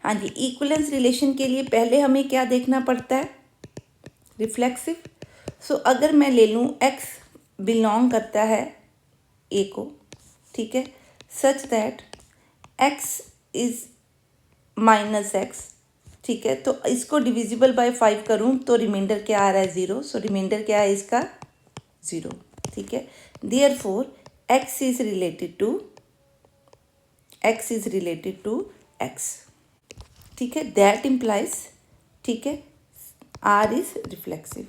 हाँ जी, इक्विवेलेंस रिलेशन के लिए पहले हमें क्या देखना पड़ता है, रिफ्लेक्सिव। सो अगर मैं ले लूँ x बिलोंग करता है a को, ठीक है, such that x is minus x, ठीक है, तो इसको डिविजिबल बाय 5 करूँ तो रिमाइंडर क्या आ रहा है, 0। सो रिमाइंडर क्या है इसका, 0। ठीक है, therefore x is related to x। ठीक है, दैट इम्प्लाइज, ठीक है, r इज रिफ्लेक्सिव।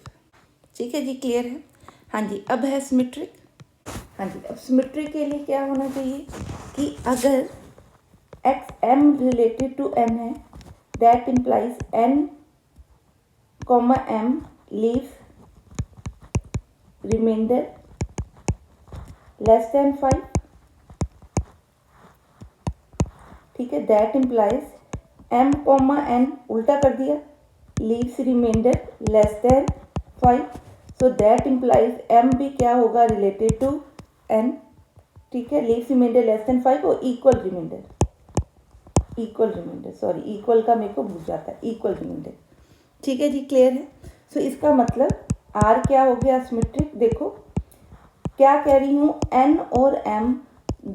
ठीक है जी, क्लियर है। हाँ जी, अब है सिमेट्रिक। हाँ जी, अब सिमेट्रिक के लिए क्या होना चाहिए कि अगर m रिलेटेड टू n है, that implies n comma m leave remainder less than 5। ठीक है, that implies m comma n उल्टा कर दिया, leaves remainder less than 5। So that implies m भी क्या होगा, रिलेटेड टू n। ठीक है, लीव्स रिमाइंडर लेस देन 5 और इक्वल रिमाइंडर, सॉरी इक्वल का मेरे को भूल जाता है, इक्वल रिमाइंडर। ठीक है जी, क्लियर है। सो इसका मतलब r क्या हो गया, सिमेट्रिक। देखो क्या कह रही हूँ, n और m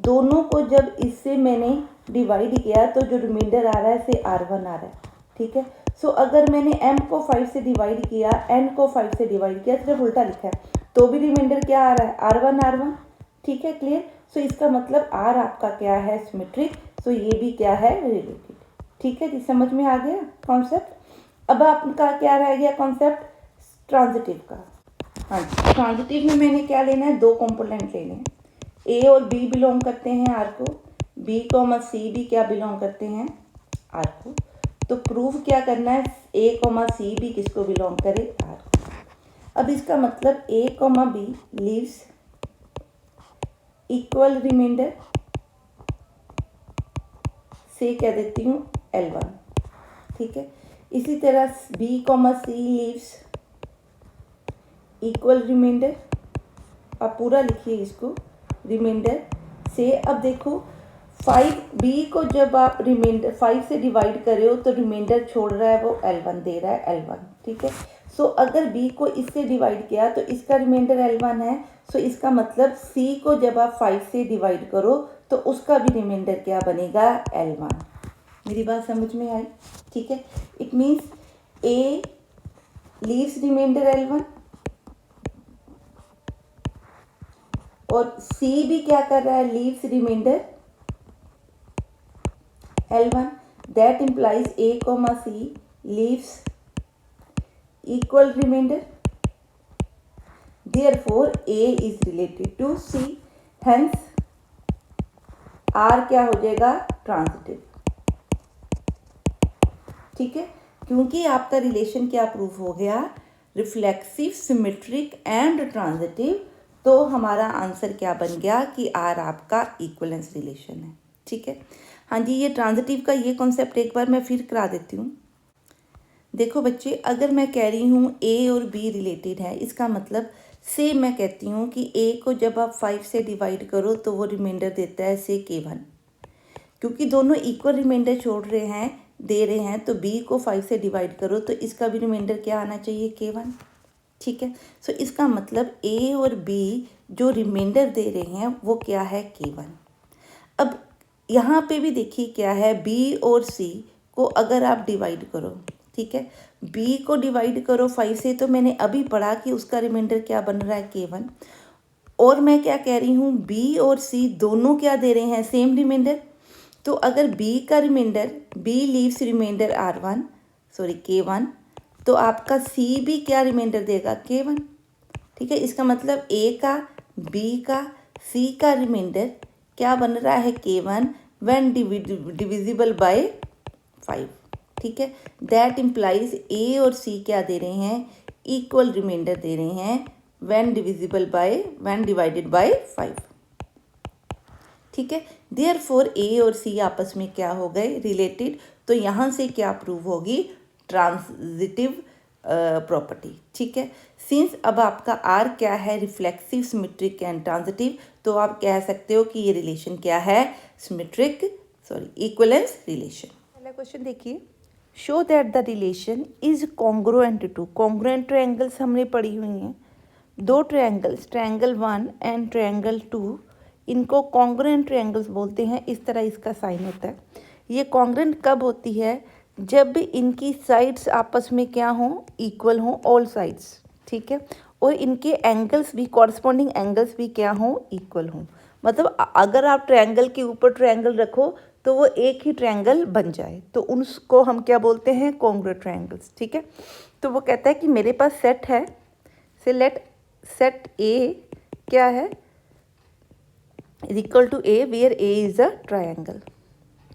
दोनों को जब इससे मैंने डिवाइड किया तो जो रिमाइंडर आ रहा है से R1 आ रहा है। ठीक है, सो अगर मैंने m को 5 से डिवाइड किया, n को 5 से डिवाइड किया, सिर्फ उल्टा लिखा है तो भी रिमाइंडर क्या आ रहा है, R1। ठीक है, क्लियर। सो इसका मतलब r आपका क्या है, सिमेट्रिक। सो ये भी क्या है, रिलेटेड। ठीक है जी, समझ में आ गया कॉन्सेप्ट। अब आपका क्या रह गया कॉन्सेप्ट, ट्रांजिटिव का। हाँ जी, ट्रांजिटिव में मैंने क्या लेना है, 2 कंपोनेंट लेने हैं। a और b बिलोंग करते हैं r को, b कॉमा c भी क्या बिलोंग करते हैं, r को। तो प्रूव क्या करना है, a कॉमा c भी किसको बिलोंग करे, r को। अब इसका मतलब a comma b leaves equal remainder से कह देती हूँ L1। ठीक है, इसी तरह b comma c leaves equal remainder, आप पूरा लिखिए इसको, रिमाइंडर से। अब देखो 5b को जब आप रिमाइंडर 5 से डिवाइड करे हो तो रिमाइंडर छोड़ रहा है वो L1 दे रहा है, L1। ठीक है, सो अगर b को इससे डिवाइड किया तो इसका रिमाइंडर L1 है। सो इसका मतलब c को जब आप 5 से डिवाइड करो तो उसका भी रिमाइंडर क्या बनेगा, L1। मेरी बात समझ में आई। ठीक है, it means a leaves remainder L1 और c भी क्या कर रहा है, leaves remainder L1। That implies a comma c leaves equal remainder. Therefore A is related to C, hence R क्या हो जाएगा, ट्रांजिटिव। ठीक है, क्योंकि आपका रिलेशन क्या प्रूव हो गया, रिफ्लेक्सिव, सिमेट्रिक एंड ट्रांजिटिव, तो हमारा आंसर क्या बन गया कि आर आपका इक्वलेंस रिलेशन है। ठीक है, हाँ जी, ये ट्रांजिटिव का ये कॉन्सेप्ट एक बार मैं फिर करा देती हूँ। देखो बच्चे, अगर मैं कह रही हूँ ए और बी रिलेटेड है, इसका मतलब से मैं कहती हूँ कि ए को जब आप 5 से डिवाइड करो तो वो रिमाइंडर देता है से K1, क्योंकि दोनों इक्वल रिमाइंडर छोड़ रहे हैं, दे रहे हैं, तो बी को 5 से डिवाइड करो तो इसका भी रिमाइंडर क्या आना चाहिए, K1। ठीक है, सो इसका मतलब ए और बी जो रिमाइंडर दे रहे हैं वो क्या है, K1। अब यहाँ पे भी देखिए क्या है, बी और सी को अगर आप डिवाइड करो, ठीक है, बी को डिवाइड करो 5 से, तो मैंने अभी पढ़ा कि उसका रिमाइंडर क्या बन रहा है, K1। और मैं क्या कह रही हूँ, बी और सी दोनों क्या दे रहे हैं, सेम रिमाइंडर। तो अगर बी का reminder, B leaves reminder K1, तो आपका सी भी क्या रिमाइंडर देगा, K1। ठीक है, इसका मतलब ए का, बी का, सी का रिमाइंडर क्या बन रहा है, K1 व्हेन डिविजिबल बाय 5। ठीक है, दैट इम्प्लाइज ए और सी क्या दे रहे हैं, इक्वल रिमाइंडर दे रहे हैं व्हेन डिवाइडेड बाय 5। ठीक है, देयरफॉर ए और सी आपस में क्या हो गए, रिलेटेड। तो यहाँ से क्या प्रूव होगी, ट्रांजिटिव प्रॉपर्टी। ठीक है, सिंस अब आपका आर क्या है, रिफ्लेक्सिव, सिमेट्रिक एंड ट्रांजिटिव, तो आप कह सकते हो कि ये रिलेशन क्या है, इक्वलेंस रिलेशन। पहला क्वेश्चन देखिए, show that the relation is congruent to, congruent triangles हमने पढ़ी हुई हैं, दो ट्रायंगल्स, ट्रायंगल 1 एंड ट्रायंगल 2, इनको कॉन्ग्रुएंट ट्रायंगल्स बोलते हैं। इस तरह इसका साइन होता है। ये कॉन्ग्रुएंट कब होती है, जब इनकी साइड्स आपस में क्या हों, इक्वल हों, ऑल साइड्स। ठीक है, और इनके एंगल्स भी, कॉरस्पॉन्डिंग एंगल्स भी क्या हों, इक्वल हों। मतलब अगर आप ट्रायंगल के ऊपर ट्रायंगल रखो तो वो एक ही ट्रायंगल बन जाए, तो उसको हम क्या बोलते हैं, कॉन्ग्रुएंट ट्रायंगल्स। ठीक है, तो वो कहता है कि मेरे पास सेट है, से लेट सेट ए क्या है, is equal to A, where A is a triangle.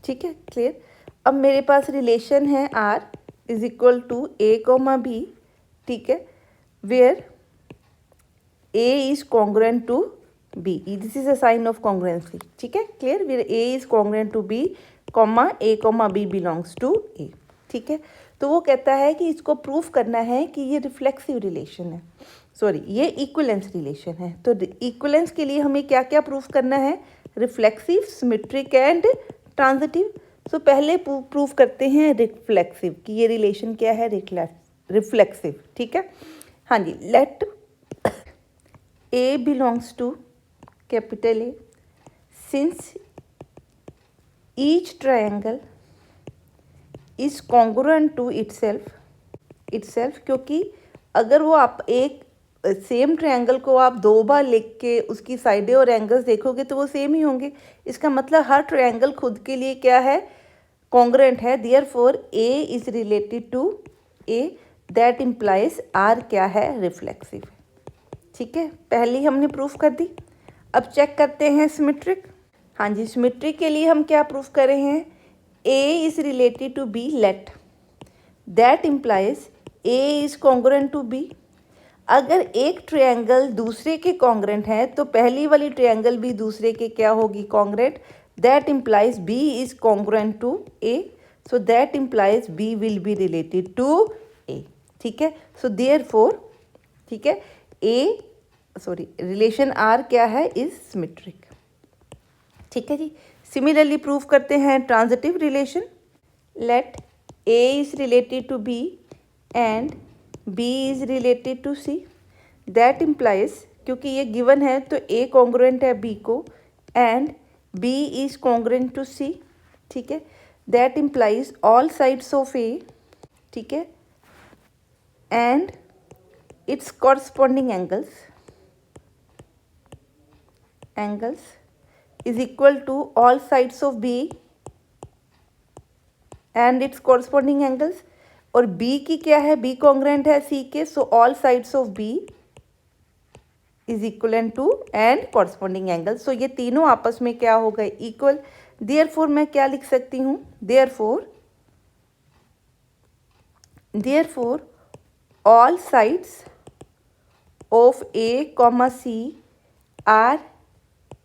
ठीक है, क्लियर। अब मेरे पास रिलेशन है R is equal to A comma B, ठीक है, where A is congruent to B, this is a sign of congruency. ठीक है, clear, where A is congruent to B comma A comma B belongs to A. ठीक है, तो वो कहता है कि इसको प्रूफ करना है कि ये रिफ्लेक्सिव रिलेशन है, ये इक्विलेंस रिलेशन है। तो इक्विलेंस के लिए हमें क्या क्या प्रूफ करना है, रिफ्लेक्सिव, सिमेट्रिक एंड ट्रांजिटिव। सो पहले प्रूफ करते हैं रिफ्लेक्सिव, कि ये रिलेशन क्या है, रिफ्लेक्सिव। ठीक है, हाँ जी, let A belongs to capital A, since each triangle is congruent to itself, क्योंकि अगर वो आप एक सेम ट्रायंगल को आप दो बार लिख के उसकी साइडें और एंगल्स देखोगे तो वो सेम ही होंगे। इसका मतलब हर ट्रायंगल खुद के लिए क्या है, कॉन्ग्रुएंट है। Therefore A is related to A, that implies R क्या है, रिफ्लेक्सिव। ठीक है, पहली हमने प्रूफ कर दी। अब चेक करते हैं सिमेट्रिक। हाँ जी, सिमेट्रिक के लिए हम क्या प्रूफ कर रहे हैं, A is related to B, let that implies A is congruent to B. अगर एक ट्रायंगल दूसरे के कॉन्ग्रुएंट है तो पहली वाली ट्रायंगल भी दूसरे के क्या होगी, congruent. That implies B is congruent to A, so that implies B will be related to A. ठीक है, सो देयरफॉर, ठीक है, रिलेशन आर क्या है, इज सिमेट्रिक। ठीक है जी, सिमिलरली प्रूफ करते हैं transitive relation. Let A is related to B and B is related to C, that implies, क्योंकि ये गिवन है तो A कॉन्ग्रुएंट है B को and B is congruent to C। ठीक है, that implies all sides of A, ठीक है, and its corresponding angles is equal to all sides of B and its corresponding angles। और B की क्या है, B कॉन्ग्रेंट है C के, so all sides of B is equal to and corresponding angle. So ये तीनों आपस में क्या हो गए, इक्वल। देयरफॉर मैं क्या लिख सकती हूँ, therefore all sides of A, C are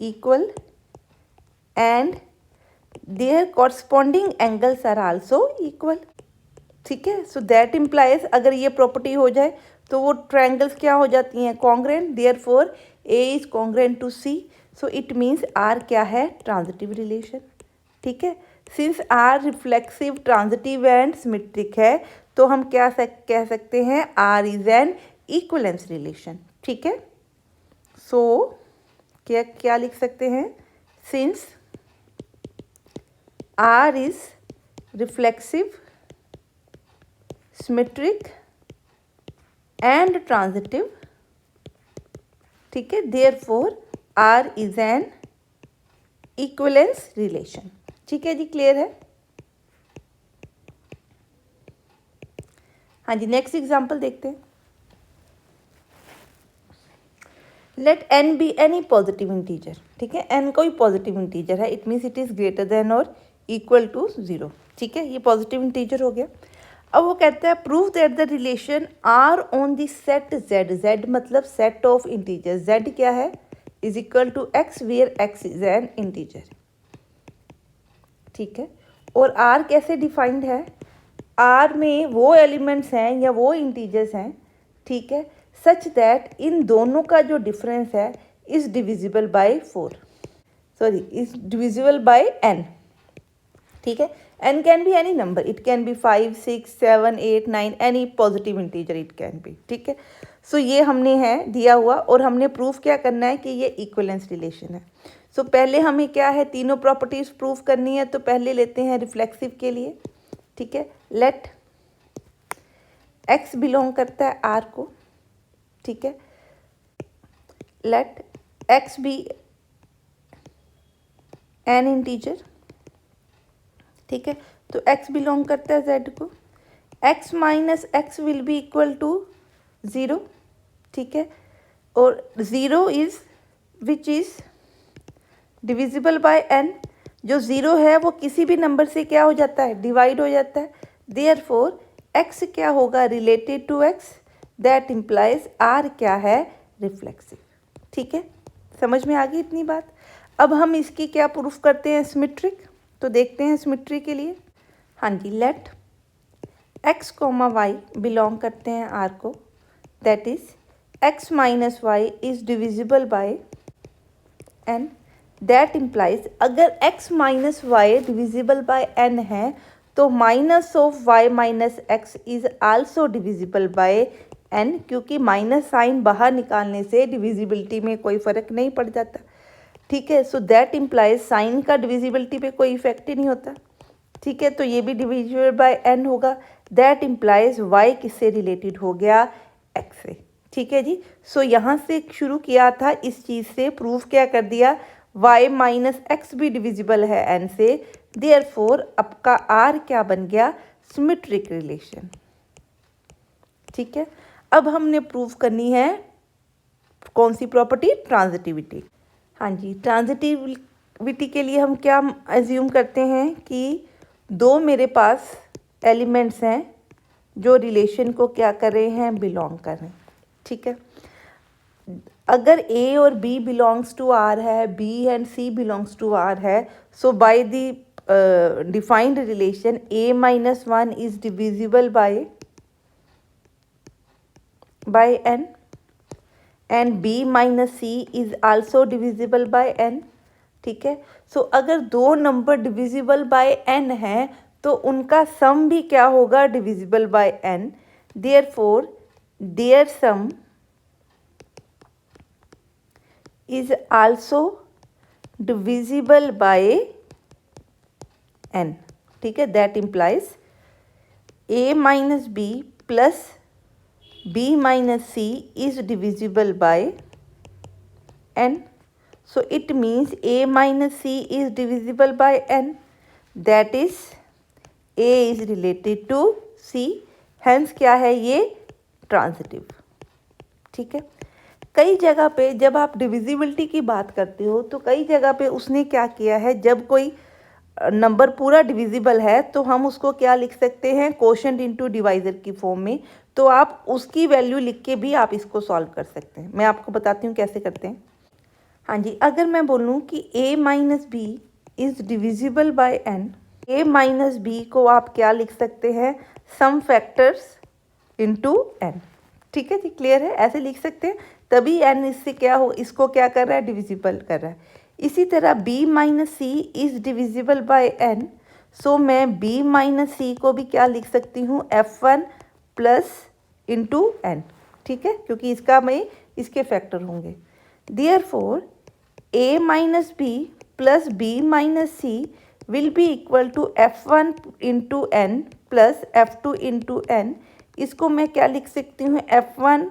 equal and their corresponding angles are also equal. ठीक है, सो दैट इम्प्लाइज अगर ये प्रॉपर्टी हो जाए तो वो ट्रायंगल्स क्या हो जाती हैं, congruent. Therefore A is congruent to C, so it means R क्या है, ट्रांजिटिव रिलेशन। ठीक है, since R reflexive, transitive and symmetric है तो हम क्या कह सकते हैं, R is an equivalence relation. ठीक है, सो क्या लिख सकते हैं, since R is reflexive, symmetric and transitive, ठीक है, therefore R is an equivalence relation. ठीक है जी, क्लियर है। हाँ जी, नेक्स्ट एग्जांपल देखते हैं। Let N be any positive integer. ठीक है, एन कोई पॉजिटिव इंटीजर है, it means it is greater than और इक्वल टू 0। ठीक है, ये पॉजिटिव इंटीजर हो गया। अब वो कहता है prove that the relation R on the set Z, Z मतलब सेट ऑफ इंटीजर, जेड क्या है, is equal to X where X is an integer. ठीक है, और आर कैसे डिफाइंड है, आर में वो एलिमेंट्स हैं या वो इंटीजर्स हैं, ठीक है, सच दैट इन दोनों का जो डिफरेंस है is divisible by 4, sorry is divisible by N. ठीक है, n can be any number, it can be 5, 6, 7, 8, 9, any positive integer it can be. ठीक है, सो ये हमने है दिया हुआ और हमने प्रूफ क्या करना है कि ये इक्विवेलेंस रिलेशन है। सो पहले हमें क्या है, तीनों प्रॉपर्टीज प्रूफ करनी है, तो पहले लेते हैं रिफ्लेक्सिव के लिए। ठीक है, लेट x बिलोंग करता है r को। ठीक है, let x be an integer. ठीक है, तो x बिलोंग करता है z को, x minus X will be equal to 0। ठीक है, और 0 is which is divisible by n, जो 0 है वो किसी भी नंबर से क्या हो जाता है, डिवाइड हो जाता है। देयरफॉर x क्या होगा, related to x, that implies r क्या है, रिफ्लेक्सिव। ठीक है, समझ में आ गई इतनी बात। अब हम इसकी क्या प्रूफ करते हैं, सिमेट्रिक, तो देखते हैं सिमेट्री के लिए। हाँ जी, लेट x, y बिलोंग करते हैं r को, that is x minus Y is divisible by n, that implies अगर x minus Y divisible by n है तो minus of y minus X is also divisible by n, क्योंकि minus sign बाहर निकालने से डिविजिबिलिटी में कोई फ़र्क नहीं पड़ जाता। ठीक है, सो दैट इम्प्लाइज साइन का डिविजिबिलिटी पे कोई इफेक्ट ही नहीं होता। ठीक है, तो ये भी डिविजिबल बाय n होगा, दैट इम्प्लाइज y किससे रिलेटेड हो गया, x से। ठीक है जी, सो यहाँ से शुरू किया था, इस चीज़ से प्रूफ क्या कर दिया, y माइनस एक्स भी डिविजिबल है n से, देयरफॉर आपका r क्या बन गया, सिमेट्रिक रिलेशन। ठीक है, अब हमने प्रूफ करनी है कौन सी प्रॉपर्टी, ट्रांजिटिविटी। हाँ जी, ट्रांजिटिविटी के लिए हम क्या एज्यूम करते हैं कि दो मेरे पास एलिमेंट्स हैं जो रिलेशन को क्या कर रहे हैं, बिलोंग कर रहे हैं। ठीक है, अगर A और B बिलोंग्स टू R है, B and C belongs to R है, so by the defined relation A minus 1 is divisible by n and b minus C is also divisible by n। ठीक है, सो अगर दो number divisible by n है तो उनका सम भी क्या होगा, divisible by n, therefore their sum is also divisible by n। ठीक है, that implies a minus B plus b minus c is divisible by n, so it means a minus c is divisible by n, that is a is related to c hence क्या है ये transitive. ठीक है, कई जगह पे जब आप डिविजिबिलिटी की बात करते हो तो कई जगह पे उसने क्या किया है, जब कोई नंबर पूरा डिविजिबल है तो हम उसको क्या लिख सकते हैं, कोशेंट इनटू डिवाइजर की फॉर्म में। तो आप उसकी वैल्यू लिख के भी आप इसको सॉल्व कर सकते हैं। मैं आपको बताती हूँ कैसे करते हैं। हाँ जी, अगर मैं बोलूँ कि a minus B is divisible by n, a minus B को आप क्या लिख सकते हैं, सम फैक्टर्स इनटू n। ठीक है जी, क्लियर है, ऐसे लिख सकते हैं, तभी n इससे क्या हो, इसको क्या कर रहा है, डिविजिबल कर रहा है। इसी तरह b minus C is divisible by n, so मैं b माइनस सी को भी क्या लिख सकती हूँ, f1 प्लस इंटू n। ठीक है, क्योंकि इसका में इसके फैक्टर होंगे। Therefore a minus B plus b minus C will be equal to f1 into n plus f2 into n। इसको मैं क्या लिख सकती हूँ, f1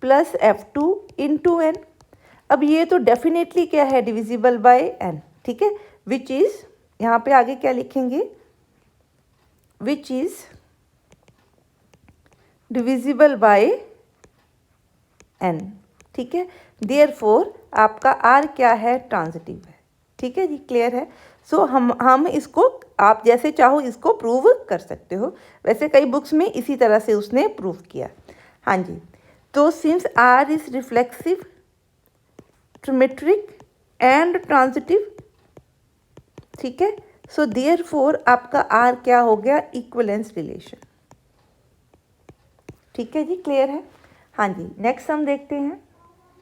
plus f2 into n। अब ये तो डेफिनेटली क्या है, डिविजिबल बाय n। ठीक है, विच इज़, यहाँ पे आगे क्या लिखेंगे, which is divisible by n। ठीक है, देयरफॉर आपका r क्या है, ट्रांजिटिव है। ठीक है जी, क्लियर है। सो हम इसको आप जैसे चाहो इसको प्रूव कर सकते हो। वैसे कई बुक्स में इसी तरह से उसने प्रूव किया। हाँ जी, तो since r is reflexive, symmetric and transitive, ठीक है, सो देयरफॉर आपका r क्या हो गया, इक्विवेलेंस रिलेशन। ठीक है जी, क्लियर है। हाँ जी, नेक्स्ट हम देखते हैं,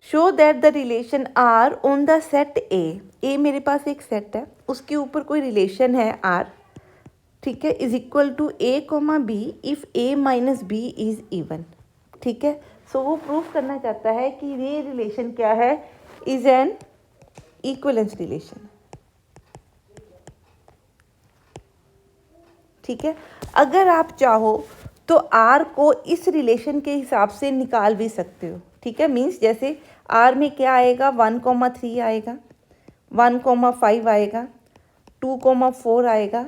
show that the relation R on the set A मेरे पास एक सेट है, उसके ऊपर कोई रिलेशन है आर, ठीक है, is equal to A comma B if A minus B is even. ठीक है, सो वो प्रूव करना चाहता है कि ये रिलेशन क्या है, इज एन इक्विवेलेंस रिलेशन। ठीक है, अगर आप चाहो तो आर को इस रिलेशन के हिसाब से निकाल भी सकते हो। ठीक है, मीन्स जैसे आर में क्या आएगा, 1,3 आएगा, 1,5 आएगा, 2,4 आएगा,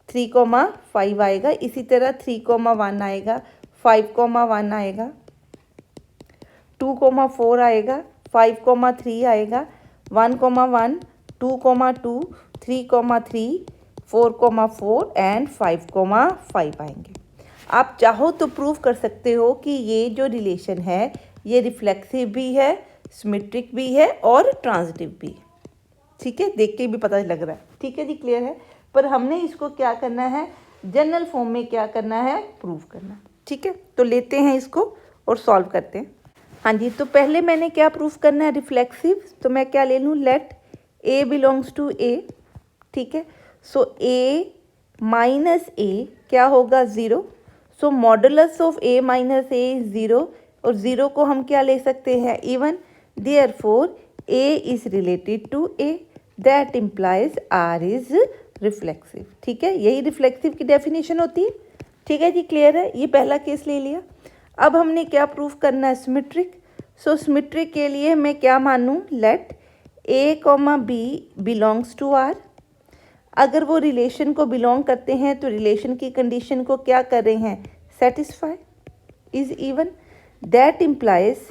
3,5 आएगा, इसी तरह 3,1 आएगा, 5,1 आएगा, 2,4 आएगा, 5,3 आएगा, 1,1, 2,2, 3,3, 4,4 एंड 5,5 आएंगे। आप चाहो तो प्रूव कर सकते हो कि ये जो रिलेशन है ये रिफ्लेक्सिव भी है, सिमेट्रिक भी है और ट्रांजिटिव भी। ठीक है, देख के भी पता लग रहा है। ठीक है जी, क्लियर है, पर हमने इसको क्या करना है, जनरल फॉर्म में क्या करना है, प्रूव करना। ठीक है, तो लेते हैं इसको और सॉल्व करते हैं। हाँ जी, तो पहले मैंने क्या प्रूव करना है, रिफ्लेक्सिव, तो मैं क्या ले लूँ, let A belongs to A. ठीक है, सो ए माइनस ए क्या होगा, 0। So modulus of A minus A is 0, और 0 को हम क्या ले सकते हैं, even. Therefore A is related to A, that implies R is reflexive. ठीक है, यही रिफ्लेक्सिव की डेफिनेशन होती है। ठीक है जी, क्लियर है, ये पहला केस ले लिया। अब हमने क्या प्रूफ करना है, सिमेट्रिक। सो सिमेट्रिक के लिए मैं क्या मानूँ, let A comma B belongs to R. अगर वो रिलेशन को बिलोंग करते हैं तो रिलेशन की कंडीशन को क्या कर रहे हैं, satisfy, is even, that implies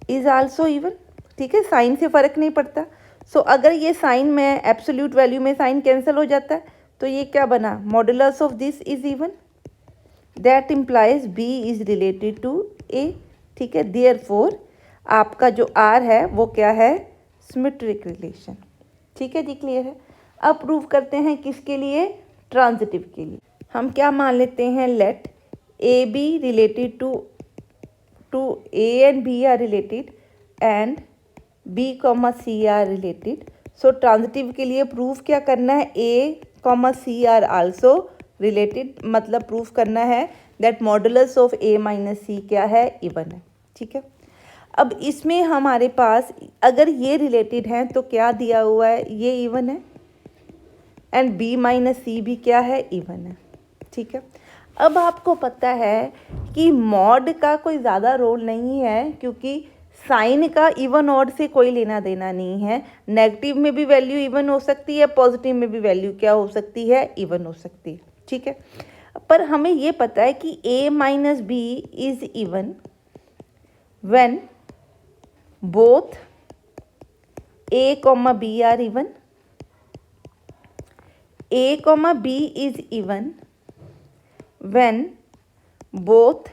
is also even. ठीक है, साइन से फ़र्क नहीं पड़ता। सो अगर ये साइन में एब्सोल्यूट वैल्यू में साइन कैंसिल हो जाता है तो ये क्या बना, modulus of this is even, that implies B is related to A. ठीक है, देयरफॉर आपका जो आर है वो क्या है, सिमेट्रिक रिलेशन। ठीक है जी, क्लियर है। अब प्रूव करते हैं किसके लिए, ट्रांजिटिव के लिए। हम क्या मान लेते हैं, let A B related to A and B are related and B comma C are related. So transitive के लिए प्रूफ क्या करना है, A comma C are also related, मतलब प्रूफ करना है that modulus of A minus C क्या है, इवन है। ठीक है, अब इसमें हमारे पास अगर ये रिलेटेड हैं तो क्या दिया हुआ है, ये इवन है, एंड बी माइनस सी भी क्या है, इवन है। ठीक है, अब आपको पता है कि मॉड का कोई ज़्यादा रोल नहीं है, क्योंकि साइन का इवन ऑड से कोई लेना देना नहीं है। नेगेटिव में भी वैल्यू इवन हो सकती है, पॉजिटिव में भी वैल्यू क्या हो सकती है, इवन हो सकती है। ठीक है। पर हमें ये पता है कि a minus B is even when both a comma B are even, a comma B is even when both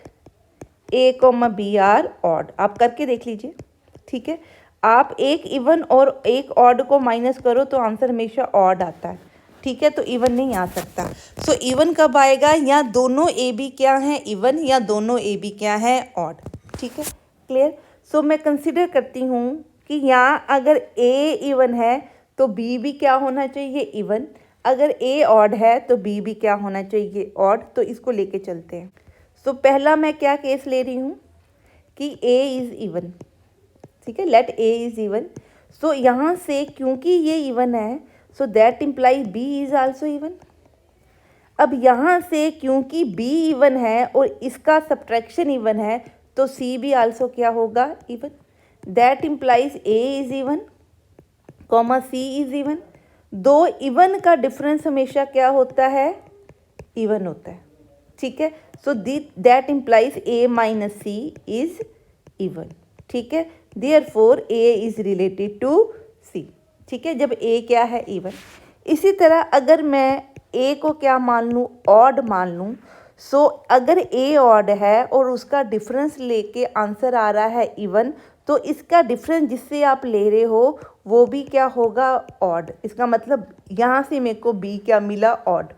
a comma B are odd. आप करके देख लीजिए, ठीक है। आप एक इवन और एक ऑड को माइनस करो तो आंसर हमेशा ऑड आता है, ठीक है, तो इवन नहीं आ सकता। सो इवन कब आएगा, या दोनों ए बी क्या हैं इवन, या दोनों ए बी क्या हैं ऑड, ठीक है, क्लियर। सो मैं कंसिडर करती हूँ कि यहाँ अगर ए इवन है तो बी भी क्या होना चाहिए इवन, अगर ए ऑड है तो बी भी क्या होना चाहिए ऑड। तो इसको लेके चलते हैं। सो पहला मैं क्या केस ले रही हूँ कि ए इज़ इवन, ठीक है, let A is even. So यहाँ से क्योंकि ये इवन है so that imply B is also even. अब यहाँ से क्योंकि बी इवन है और इसका सब्ट्रैक्शन इवन है तो सी भी आल्सो क्या होगा even. That implies A is even comma C is even. दो इवन का डिफरेंस हमेशा क्या होता है इवन होता है, ठीक है। So that implies A minus C is even, ठीक है। Therefore A is related to C, ठीक है, जब ए क्या है इवन। इसी तरह अगर मैं ए को क्या मान लूँ ऑड मान लूँ, सो अगर ए ऑड है और उसका डिफरेंस लेके आंसर आ रहा है इवन तो इसका डिफरेंस जिससे आप ले रहे हो वो भी क्या होगा ऑड। इसका मतलब यहाँ से मेरे को बी क्या मिला ऑड।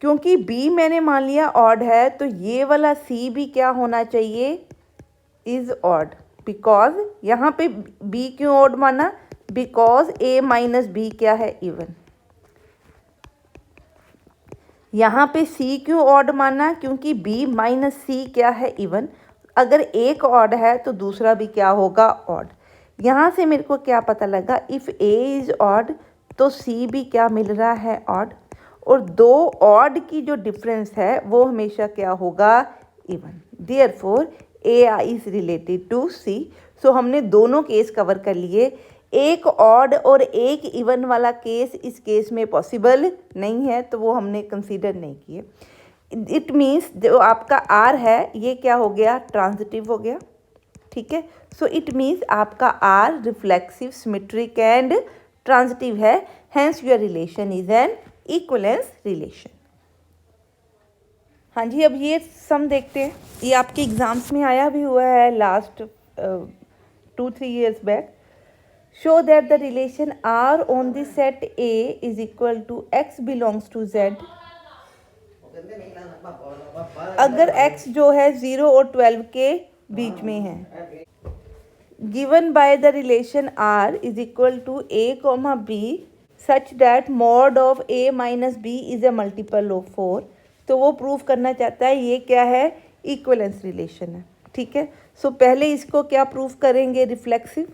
क्योंकि b मैंने मान लिया ऑड है तो ये वाला c भी क्या होना चाहिए इज़ ऑड, बिकॉज यहाँ पे b क्यों ऑड माना, बिकॉज a माइनस बी क्या है इवन। यहाँ पे c क्यों ऑड माना, क्योंकि b माइनस सी क्या है इवन। अगर एक ऑड है तो दूसरा भी क्या होगा ऑड। यहाँ से मेरे को क्या पता लगा, इफ़ a इज़ ऑड तो c भी क्या मिल रहा है ऑड, और दो ऑड की जो डिफरेंस है वो हमेशा क्या होगा even. Therefore A I is related to C. So हमने दोनों केस कवर कर लिए। एक ऑड और एक इवन वाला केस इस केस में पॉसिबल नहीं है तो वो हमने कंसीडर नहीं किए। इट मीन्स जो आपका आर है ये क्या हो गया ट्रांजिटिव हो गया, ठीक है। सो इट मीन्स आपका R reflexive symmetric and transitive है, hence your relation is an equivalence relation. हाँ जी, अब ये सम देखते हैं। ये आपके एग्जाम्स में आया भी हुआ है last 2-3 years back. Show that the relation R on the set A is equal to X belongs to Z. अगर x जो है 0 और 12 के बीच में है, given by the relation r is equal to a comma b such that mod of a minus B is a multiple of 4। तो वो प्रूव करना चाहता है ये क्या है इक्विवेलेंस रिलेशन है, ठीक है। सो पहले इसको क्या प्रूव करेंगे रिफ्लेक्सिव,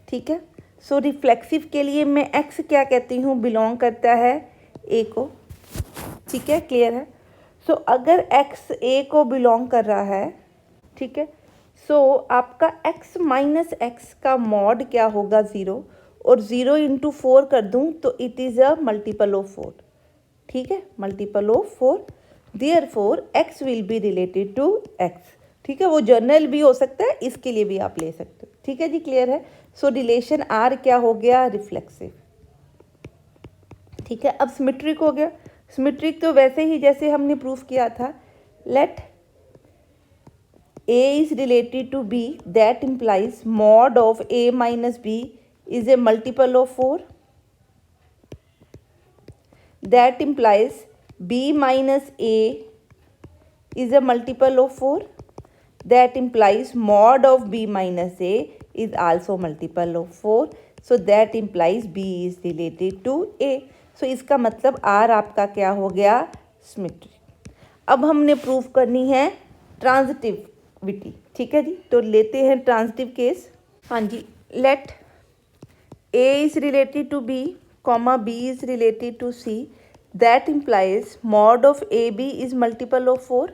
ठीक है। सो रिफ्लेक्सिव के लिए मैं x क्या कहती हूँ बिलोंग करता है a को, ठीक है, क्लियर है। सो अगर x a को बिलोंग कर रहा है, ठीक है, सो आपका x माइनस एक्स का मॉड क्या होगा 0, और 0 इंटू 4 कर दूँ तो it is a multiple of 4, ठीक है, multiple of 4। Therefore x will be related to x, ठीक है। वो जर्नल भी हो सकता है, इसके लिए भी आप ले सकते हो, ठीक है जी, क्लियर है। सो रिलेशन r क्या हो गया रिफ्लेक्सिव, ठीक है। अब सिमेट्रिक हो गया। सिमेट्रिक तो वैसे ही जैसे हमने प्रूफ किया था, late a is related to b that implies mod of a minus b is a multiple of 4. That implies b minus a is a multiple of 4. That implies mod of b minus a is also multiple of 4. So that implies b is related to a. So इसका मतलब r आपका क्या हो गया symmetric. अब हमने proof करनी है ट्रांजिटिविटी, ठीक है जी। तो लेते हैं ट्रांजिटिव केस। हाँ जी, late a is related to b comma b is related to c, that implies mod of ab is multiple of 4,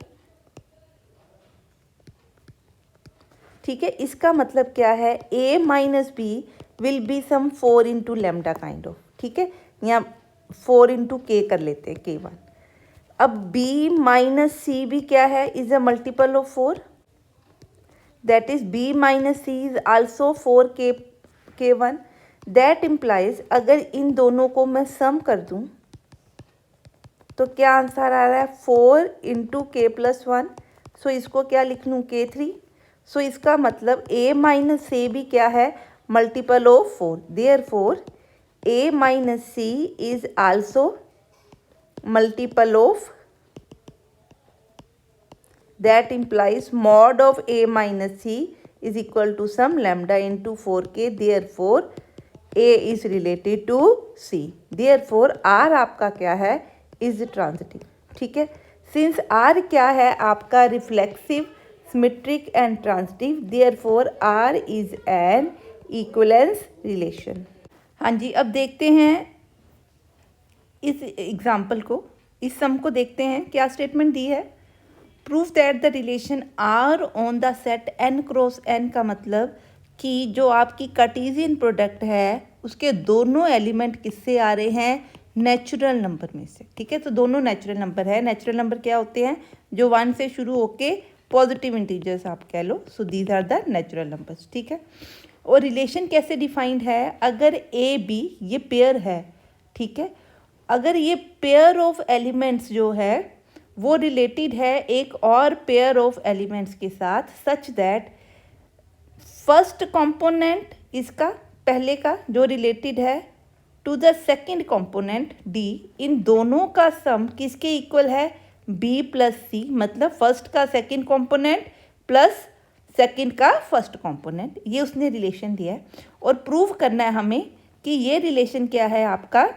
ठीक है। इसका मतलब क्या है a minus B will be some 4 into lambda kind of, ठीक है, यहाँ 4 इंटू के कर लेते हैं k1, अब b माइनस सी भी क्या है, is a multiple of 4, that is b minus C is also 4k1। दैट इम्प्लाइज अगर इन दोनों को मैं सम कर दूं तो क्या आंसर आ रहा है 4 इंटू के प्लस 1। सो इसको क्या लिख लूँ k3। सो इसका मतलब a माइनस ए भी क्या है, multiple of 4। Therefore a minus C is also multiple of, that implies mod of a minus c is equal to some lambda into 4k, therefore a is related to c, therefore r आपका क्या है, is transitive। ठीक है, since r क्या है आपका reflexive, symmetric and transitive, therefore r is an equivalence relation। हाँ जी, अब देखते हैं इस एग्जाम्पल को, इस सम को देखते हैं क्या स्टेटमेंट दी है। Proof that the relation R on the set N cross N का मतलब कि जो आपकी कार्टेशियन प्रोडक्ट है उसके दोनों एलिमेंट किससे आ रहे हैं, नेचुरल नंबर में से। ठीक है, तो दोनों नेचुरल नंबर है। नेचुरल नंबर क्या होते हैं, जो 1 से शुरू होके पॉजिटिव इंटीजर्स आप कह लो। So these are the natural numbers. ठीक है, और रिलेशन कैसे डिफाइंड है, अगर ए बी ये पेयर है, ठीक है, अगर ये पेयर ऑफ एलिमेंट्स जो है वो रिलेटेड है एक और पेयर ऑफ एलिमेंट्स के साथ, सच दैट फर्स्ट कंपोनेंट इसका पहले का जो रिलेटेड है to the second component D, इन दोनों का सम किसके इक्वल है, बी प्लस सी, मतलब फर्स्ट का सेकंड कंपोनेंट प्लस सेकंड का फर्स्ट कंपोनेंट, ये उसने रिलेशन दिया है। और प्रूव करना है हमें कि ये रिलेशन क्या है आपका,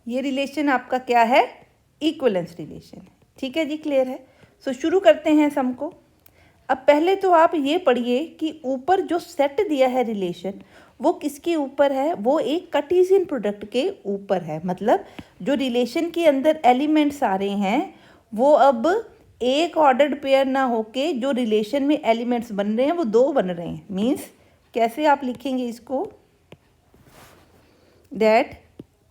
ये रिलेशन आपका क्या है, इक्विवेलेंस रिलेशन। ठीक है जी, क्लियर है। सो शुरू करते हैं सम को। अब पहले तो आप ये पढ़िए कि ऊपर जो सेट दिया है रिलेशन वो किसके ऊपर है, वो एक कार्टेशियन प्रोडक्ट के ऊपर है। मतलब जो रिलेशन के अंदर एलिमेंट्स आ रहे हैं वो अब एक ऑर्डर्ड पेयर ना होके जो रिलेशन में एलिमेंट्स बन रहे हैं वो दो बन रहे हैं। मीन्स कैसे आप लिखेंगे इसको, दैट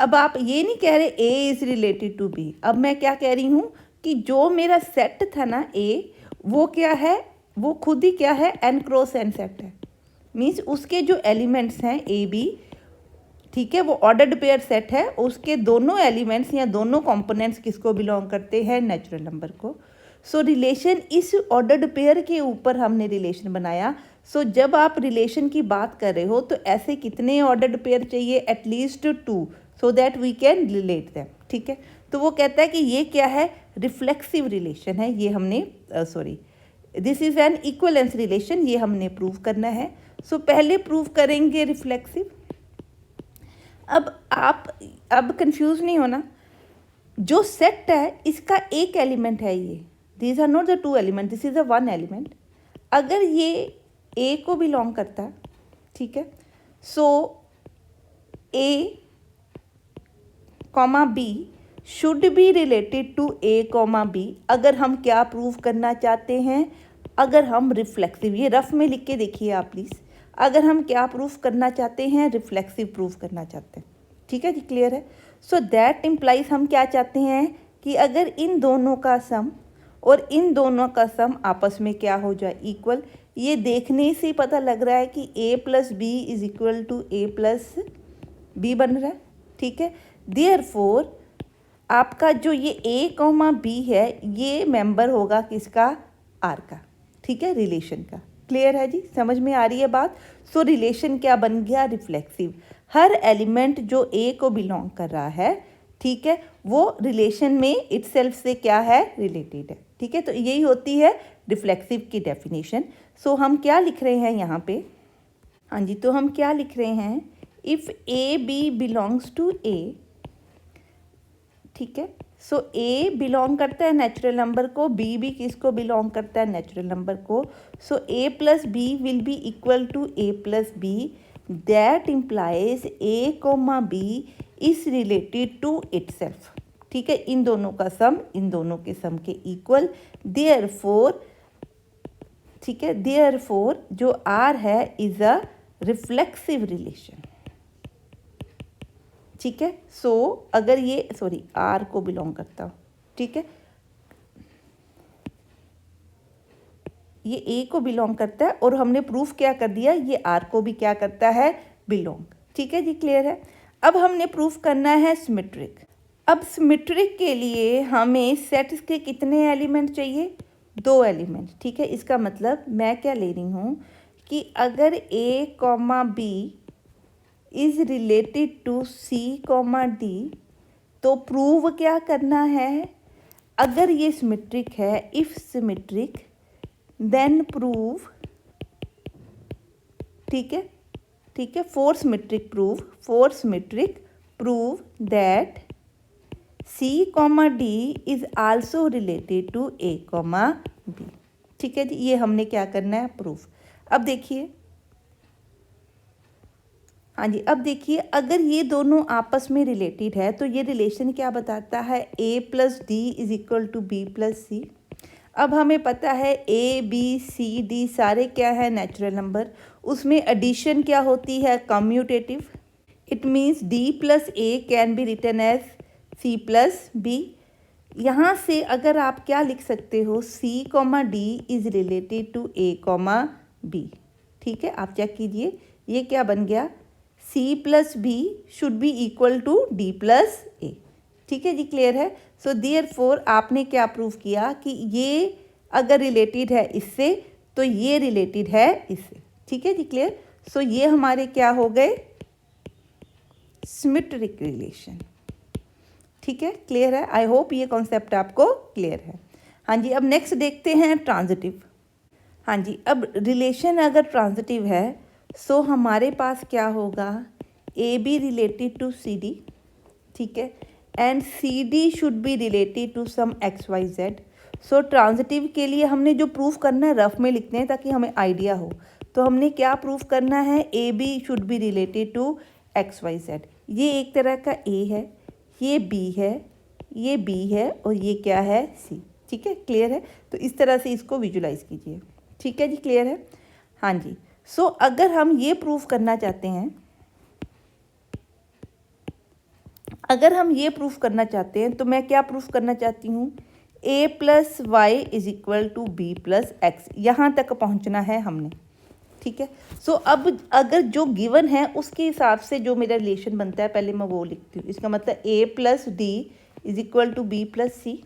अब आप ये नहीं कह रहे A is related to B, अब मैं क्या कह रही हूँ कि जो मेरा सेट था ना ए, वो क्या है, वो खुद ही क्या है, एन क्रॉस एन सेट है। मीन्स उसके जो एलिमेंट्स हैं ए बी, ठीक है, वो ऑर्डर्ड पेयर सेट है, उसके दोनों एलिमेंट्स या दोनों कंपोनेंट्स किसको बिलोंग करते हैं, नेचुरल नंबर को। सो रिलेशन इस ऑर्डर्ड पेयर के ऊपर हमने रिलेशन बनाया। सो जब आप रिलेशन की बात कर रहे हो तो ऐसे कितने ऑर्डर्ड पेयर चाहिए, at least 2, so that we can relate them. ठीक है, तो वो कहता है कि ये क्या है, रिफ्लेक्सिव रिलेशन है, ये हमने this is an equivalence relation, ये हमने प्रूव करना है। सो पहले प्रूव करेंगे रिफ्लेक्सिव। अब कंफ्यूज नहीं होना, जो सेट है इसका एक एलिमेंट है ये, these are not the 2 element, this is a 1 element. अगर ये ए को बिलोंग करता है, ठीक है, so A comma B should be related to A comma B. अगर हम क्या प्रूव करना चाहते हैं, अगर हम रिफ्लेक्सिव, ये रफ में लिख के देखिए आप प्लीज़, अगर हम क्या प्रूफ करना चाहते हैं, रिफ्लेक्सिव प्रूफ करना चाहते हैं। ठीक है जी, क्लियर है। सो दैट इम्प्लाइज हम क्या चाहते हैं कि अगर इन दोनों का सम और इन दोनों का सम आपस में क्या हो जाए, इक्वल। ये देखने से पता लग रहा है कि a plus B is equal to a plus B बन रहा है। ठीक है, देयरफॉर आपका जो ये a कॉमा बी है ये मेंबर होगा किसका, r का। ठीक है, रिलेशन का। क्लियर है जी, समझ में आ रही है बात। सो रिलेशन क्या बन गया, रिफ्लेक्सिव। हर एलिमेंट जो a को बिलोंग कर रहा है, ठीक है, वो रिलेशन में इटसेल्फ से क्या है, रिलेटेड है। ठीक है, तो यही होती है रिफ्लेक्सिव की डेफिनेशन। सो हम क्या लिख रहे हैं यहाँ पे, हाँ जी, तो हम क्या लिख रहे हैं, if A B belongs to A, ठीक है, सो ए बिलोंग करता है नेचुरल नंबर को, बी भी किसको बिलोंग करता है, नेचुरल नंबर को। So A plus B will be equal to A plus B, that implies A comma B is related to itself. ठीक है, इन दोनों का सम इन दोनों के सम के इक्वल। देयरफॉर, ठीक है, देयरफॉर जो आर है इज अ रिफ्लेक्सिव रिलेशन। ठीक है। सो अगर ये आर को बिलोंग करता हो, ठीक है, ये ए को बिलोंग करता है और हमने प्रूफ क्या कर दिया, ये आर को भी क्या करता है, बिलोंग। ठीक है जी, क्लियर है। अब हमने प्रूफ करना है सिमेट्रिक। अब सिमेट्रिक के लिए हमें सेट्स के कितने एलिमेंट चाहिए, 2 एलिमेंट। ठीक है, इसका मतलब मैं क्या ले रही हूँ कि अगर A comma B is related to C comma D, तो प्रूव क्या करना है, अगर ये सिमेट्रिक है, इफ सिमेट्रिक देन प्रूव, ठीक है, ठीक है, for symmetric prove that C comma D is also related to A comma B. ठीक है जी, ये हमने क्या करना है, प्रूफ। अब देखिए, हाँ जी, अब देखिए अगर ये दोनों आपस में रिलेटेड है तो ये रिलेशन क्या बताता है, a plus D is equal to B plus C. अब हमें पता है ए बी सी डी सारे क्या है, नेचुरल नंबर, उसमें एडिशन क्या होती है, commutative. It means D plus A can be written as C plus B. यहाँ से अगर आप क्या लिख सकते हो, C comma D is related to A comma B. ठीक है, आप चेक कीजिए, ये क्या बन गया, C plus B should be equal to D plus A. ठीक है जी, क्लियर है। सो देयरफॉर आपने क्या प्रूव किया कि ये अगर रिलेटेड है इससे तो ये रिलेटेड है इससे। ठीक है जी, क्लियर। सो ये हमारे क्या हो गए, सिमेट्रिक रिलेशन। ठीक है, क्लियर है। आई होप ये कॉन्सेप्ट आपको क्लियर है। हाँ जी, अब नेक्स्ट देखते हैं ट्रांजिटिव। हाँ जी, अब रिलेशन अगर ट्रांजिटिव है सो हमारे पास क्या होगा, A B related to C D, ठीक है, and C D should be related to some X Y Z. So transitive के लिए हमने जो प्रूफ करना है रफ में लिखते हैं ताकि हमें आइडिया हो। तो हमने क्या प्रूफ करना है, A B should be related to X Y Z. ये एक तरह का ए है, ये बी है, ये बी है और ये क्या है, सी। ठीक है, क्लियर है। तो इस तरह से इसको विजुलाइज कीजिए। ठीक है जी, क्लियर है। हाँ जी, सो अगर हम ये प्रूफ करना चाहते हैं, अगर हम ये प्रूफ करना चाहते हैं तो मैं क्या प्रूफ करना चाहती हूँ, a plus Y is equal to B plus X, यहाँ तक पहुँचना है हमने। ठीक है, सो अब अगर जो गिवन है उसके हिसाब से जो मेरा रिलेशन बनता है पहले मैं वो लिखती हूँ। इसका मतलब a plus D is equal to B plus C,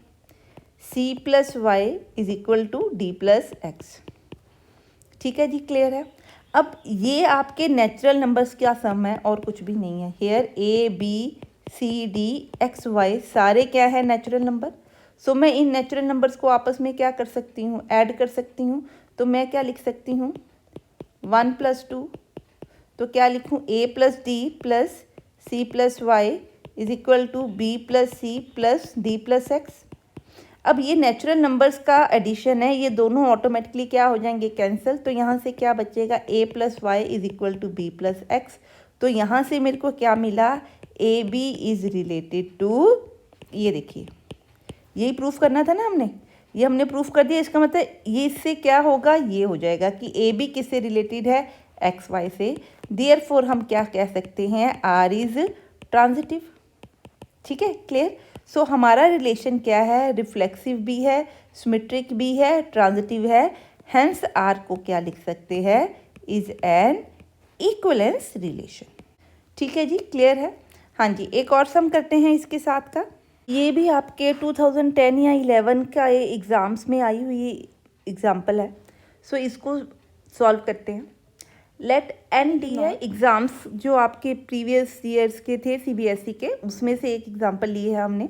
C plus Y is equal to D plus X. ठीक है जी, क्लियर है। अब ये आपके नेचुरल नंबर्स का सम है और कुछ भी नहीं है। Here A B C D X Y सारे क्या है, नेचुरल नंबर। सो मैं इन नेचुरल नंबर्स को आपस में क्या कर सकती हूँ, ऐड कर सकती हूँ। तो मैं क्या लिख सकती हूँ, 1 प्लस 2, तो क्या लिखूँ, A plus D plus C plus Y is equal to B plus C plus D plus X. अब ये नेचुरल नंबर्स का एडिशन है, ये दोनों ऑटोमेटिकली क्या हो जाएंगे, कैंसिल। तो यहाँ से क्या बचेगा, a plus Y is equal to B plus X. तो यहाँ से मेरे को क्या मिला, A B is related to, ये देखिए यही प्रूफ करना था ना हमने, ये हमने प्रूफ कर दिया। इसका मतलब ये इससे क्या होगा, ये हो जाएगा कि ए बी किससे रिलेटेड है, एक्स वाई से। देयरफॉर हम क्या कह सकते हैं, आर इज ट्रांजिटिव। ठीक है, क्लियर। सो हमारा रिलेशन क्या है, रिफ्लेक्सिव भी है, सिमेट्रिक भी है, ट्रांजिटिव है। हेंस आर को क्या लिख सकते हैं, इज एन इक्विवेलेंस रिलेशन। ठीक है जी, क्लियर है। हाँ जी, एक और सम करते हैं इसके साथ का। ये भी आपके 2010 या 11 का एग्ज़ाम्स में आई हुई एग्जाम्पल है। सो इसको सॉल्व करते हैं। लेट एन डी है, एग्ज़ाम्स जो आपके प्रीवियस ईयर्स के थे सीबीएसई के, उसमें से एक एग्जांपल लिए है हमने।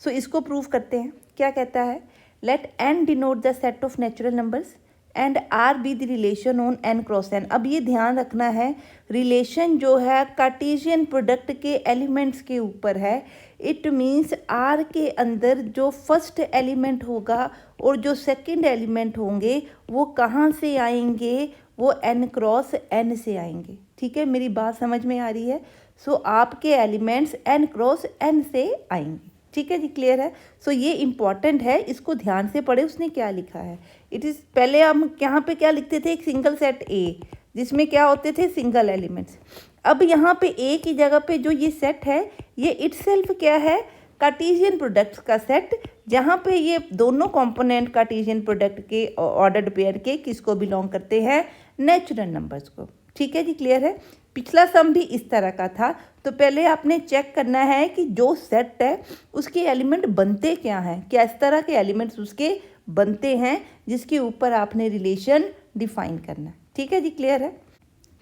सो इसको प्रूव करते हैं। क्या कहता है, let N denote the set of natural numbers and R be the relation on N cross N. अब ये ध्यान रखना है, रिलेशन जो है कार्टेशियन प्रोडक्ट के एलिमेंट्स के ऊपर है। इट मीन्स आर के अंदर जो फर्स्ट एलिमेंट होगा और जो सेकंड एलिमेंट होंगे वो कहाँ से आएंगे, वो एन क्रॉस एन से आएंगे। ठीक है, मेरी बात समझ में आ रही है। सो आपके एलिमेंट्स एन क्रॉस एन से आएंगे। ठीक है जी, क्लियर है। सो ये इम्पॉर्टेंट है, इसको ध्यान से पढ़े उसने क्या लिखा है। इट इज़, पहले हम यहाँ पे क्या लिखते थे, एक सिंगल सेट ए जिसमें क्या होते थे, सिंगल एलिमेंट्स। अब यहाँ पे ए की जगह पे जो ये सेट है, ये इटसेल्फ क्या है, कार्टेशियन प्रोडक्ट्स का सेट, जहाँ पे ये दोनों कंपोनेंट कार्टेशियन प्रोडक्ट के ऑर्डर्ड पेयर के किसको बिलोंग करते हैं, नेचुरल नंबर्स को। ठीक है जी, क्लियर है। पिछला सम भी इस तरह का था। तो पहले आपने चेक करना है कि जो सेट है उसके एलिमेंट बनते क्या हैं, किस तरह के एलिमेंट्स उसके बनते हैं, जिसके ऊपर आपने रिलेशन डिफाइन करना है। ठीक है जी, क्लियर है।